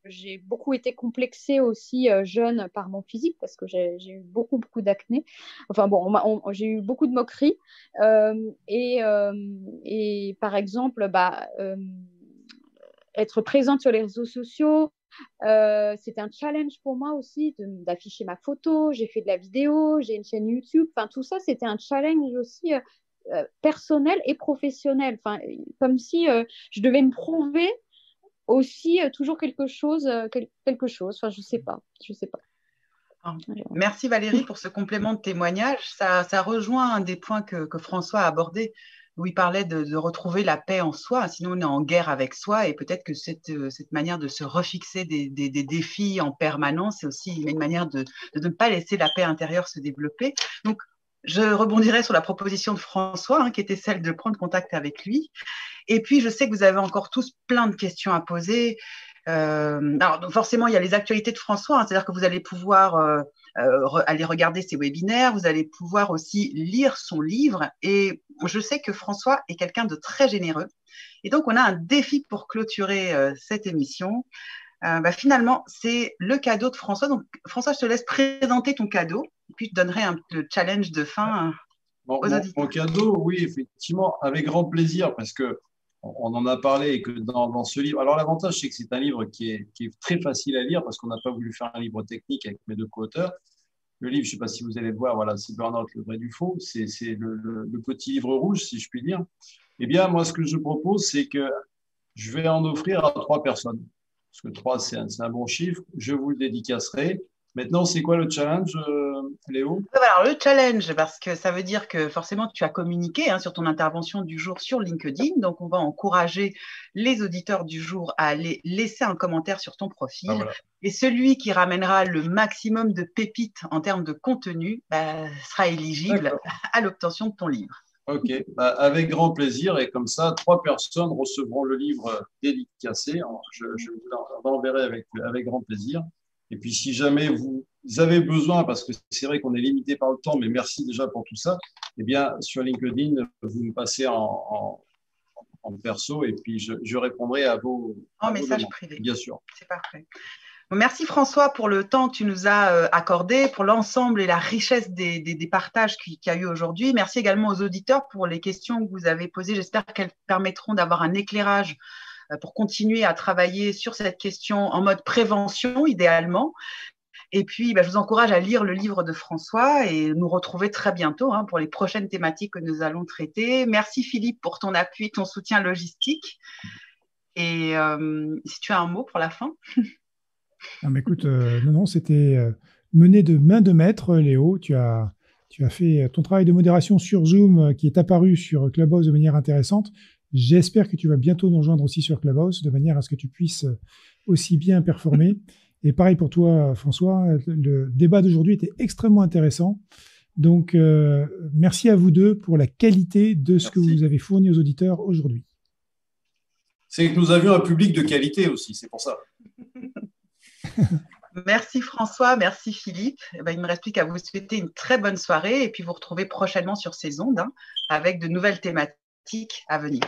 J'ai beaucoup été complexée aussi jeune par mon physique, parce que j'ai eu beaucoup d'acné. Enfin bon, j'ai eu beaucoup de moqueries. Et par exemple, être présente sur les réseaux sociaux, c'était un challenge pour moi aussi d'afficher ma photo. J'ai fait de la vidéo, j'ai une chaîne YouTube. Enfin, tout ça, c'était un challenge aussi personnel et professionnel. Enfin, comme si je devais me prouver aussi toujours quelque chose. Enfin, je sais pas. Merci Valérie pour ce complément de témoignage. Ça rejoint un des points que François a abordé, où il parlait de retrouver la paix en soi. Sinon, on est en guerre avec soi, et peut-être que cette manière de se refixer des défis en permanence, c'est aussi une manière de ne pas laisser la paix intérieure se développer. Donc, je rebondirai sur la proposition de François, qui était celle de prendre contact avec lui. Et puis, je sais que vous avez encore tous plein de questions à poser. Alors, donc forcément, il y a les actualités de François, hein, c'est-à-dire que vous allez pouvoir aller regarder ses webinaires, vous allez pouvoir aussi lire son livre. Et je sais que François est quelqu'un de très généreux. Et donc, on a un défi pour clôturer cette émission. Finalement, c'est le cadeau de François. Donc, François, je te laisse présenter ton cadeau, et puis je te donnerai le challenge de fin aux auditeurs. Mon cadeau, oui, effectivement, avec grand plaisir, parce que on en a parlé et que dans ce livre. Alors, l'avantage, c'est que c'est un livre qui est très facile à lire, parce qu'on n'a pas voulu faire un livre technique avec mes deux co-auteurs. Le livre, je ne sais pas si vous allez le voir, voilà, c'est Burnout, le vrai du faux. C'est le petit livre rouge, si je puis dire. Eh bien, moi, ce que je propose, c'est que je vais en offrir à 3 personnes. Parce que 3, c'est un bon chiffre. Je vous le dédicacerai. Maintenant, c'est quoi le challenge, Léo? Alors, le challenge, parce que ça veut dire que forcément, tu as communiqué sur ton intervention du jour sur LinkedIn. Donc, on va encourager les auditeurs du jour à aller laisser un commentaire sur ton profil. Voilà. Et celui qui ramènera le maximum de pépites en termes de contenu sera éligible à l'obtention de ton livre. Ok, avec grand plaisir. Et comme ça, 3 personnes recevront le livre dédicacé. Je vous l'enverrai avec grand plaisir. Et puis, si jamais vous avez besoin, parce que c'est vrai qu'on est limité par le temps, mais merci déjà pour tout ça, eh bien, sur LinkedIn, vous me passez en perso et puis je répondrai à vos messages demandes, privés. bien sûr. C'est parfait. Merci François pour le temps que tu nous as accordé, pour l'ensemble et la richesse des partages qu'il y a eu aujourd'hui. Merci également aux auditeurs pour les questions que vous avez posées. J'espère qu'elles permettront d'avoir un éclairage pour continuer à travailler sur cette question en mode prévention, idéalement. Et puis, je vous encourage à lire le livre de François et nous retrouver très bientôt pour les prochaines thématiques que nous allons traiter. Merci Philippe pour ton appui, ton soutien logistique. Et si tu as un mot pour la fin. Non, mais écoute, non, c'était mené de main de maître, Léo. Tu as fait ton travail de modération sur Zoom qui est apparu sur Clubhouse de manière intéressante. J'espère que tu vas bientôt nous rejoindre aussi sur Clubhouse de manière à ce que tu puisses aussi bien performer. Et pareil pour toi, François, le débat d'aujourd'hui était extrêmement intéressant. Donc, merci à vous deux pour la qualité de ce que vous avez fourni aux auditeurs aujourd'hui. C'est que nous avions un public de qualité aussi, c'est pour ça. Merci François, merci Philippe. Il ne me reste plus qu'à vous souhaiter une très bonne soirée et puis vous retrouver prochainement sur ces ondes avec de nouvelles thématiques à venir.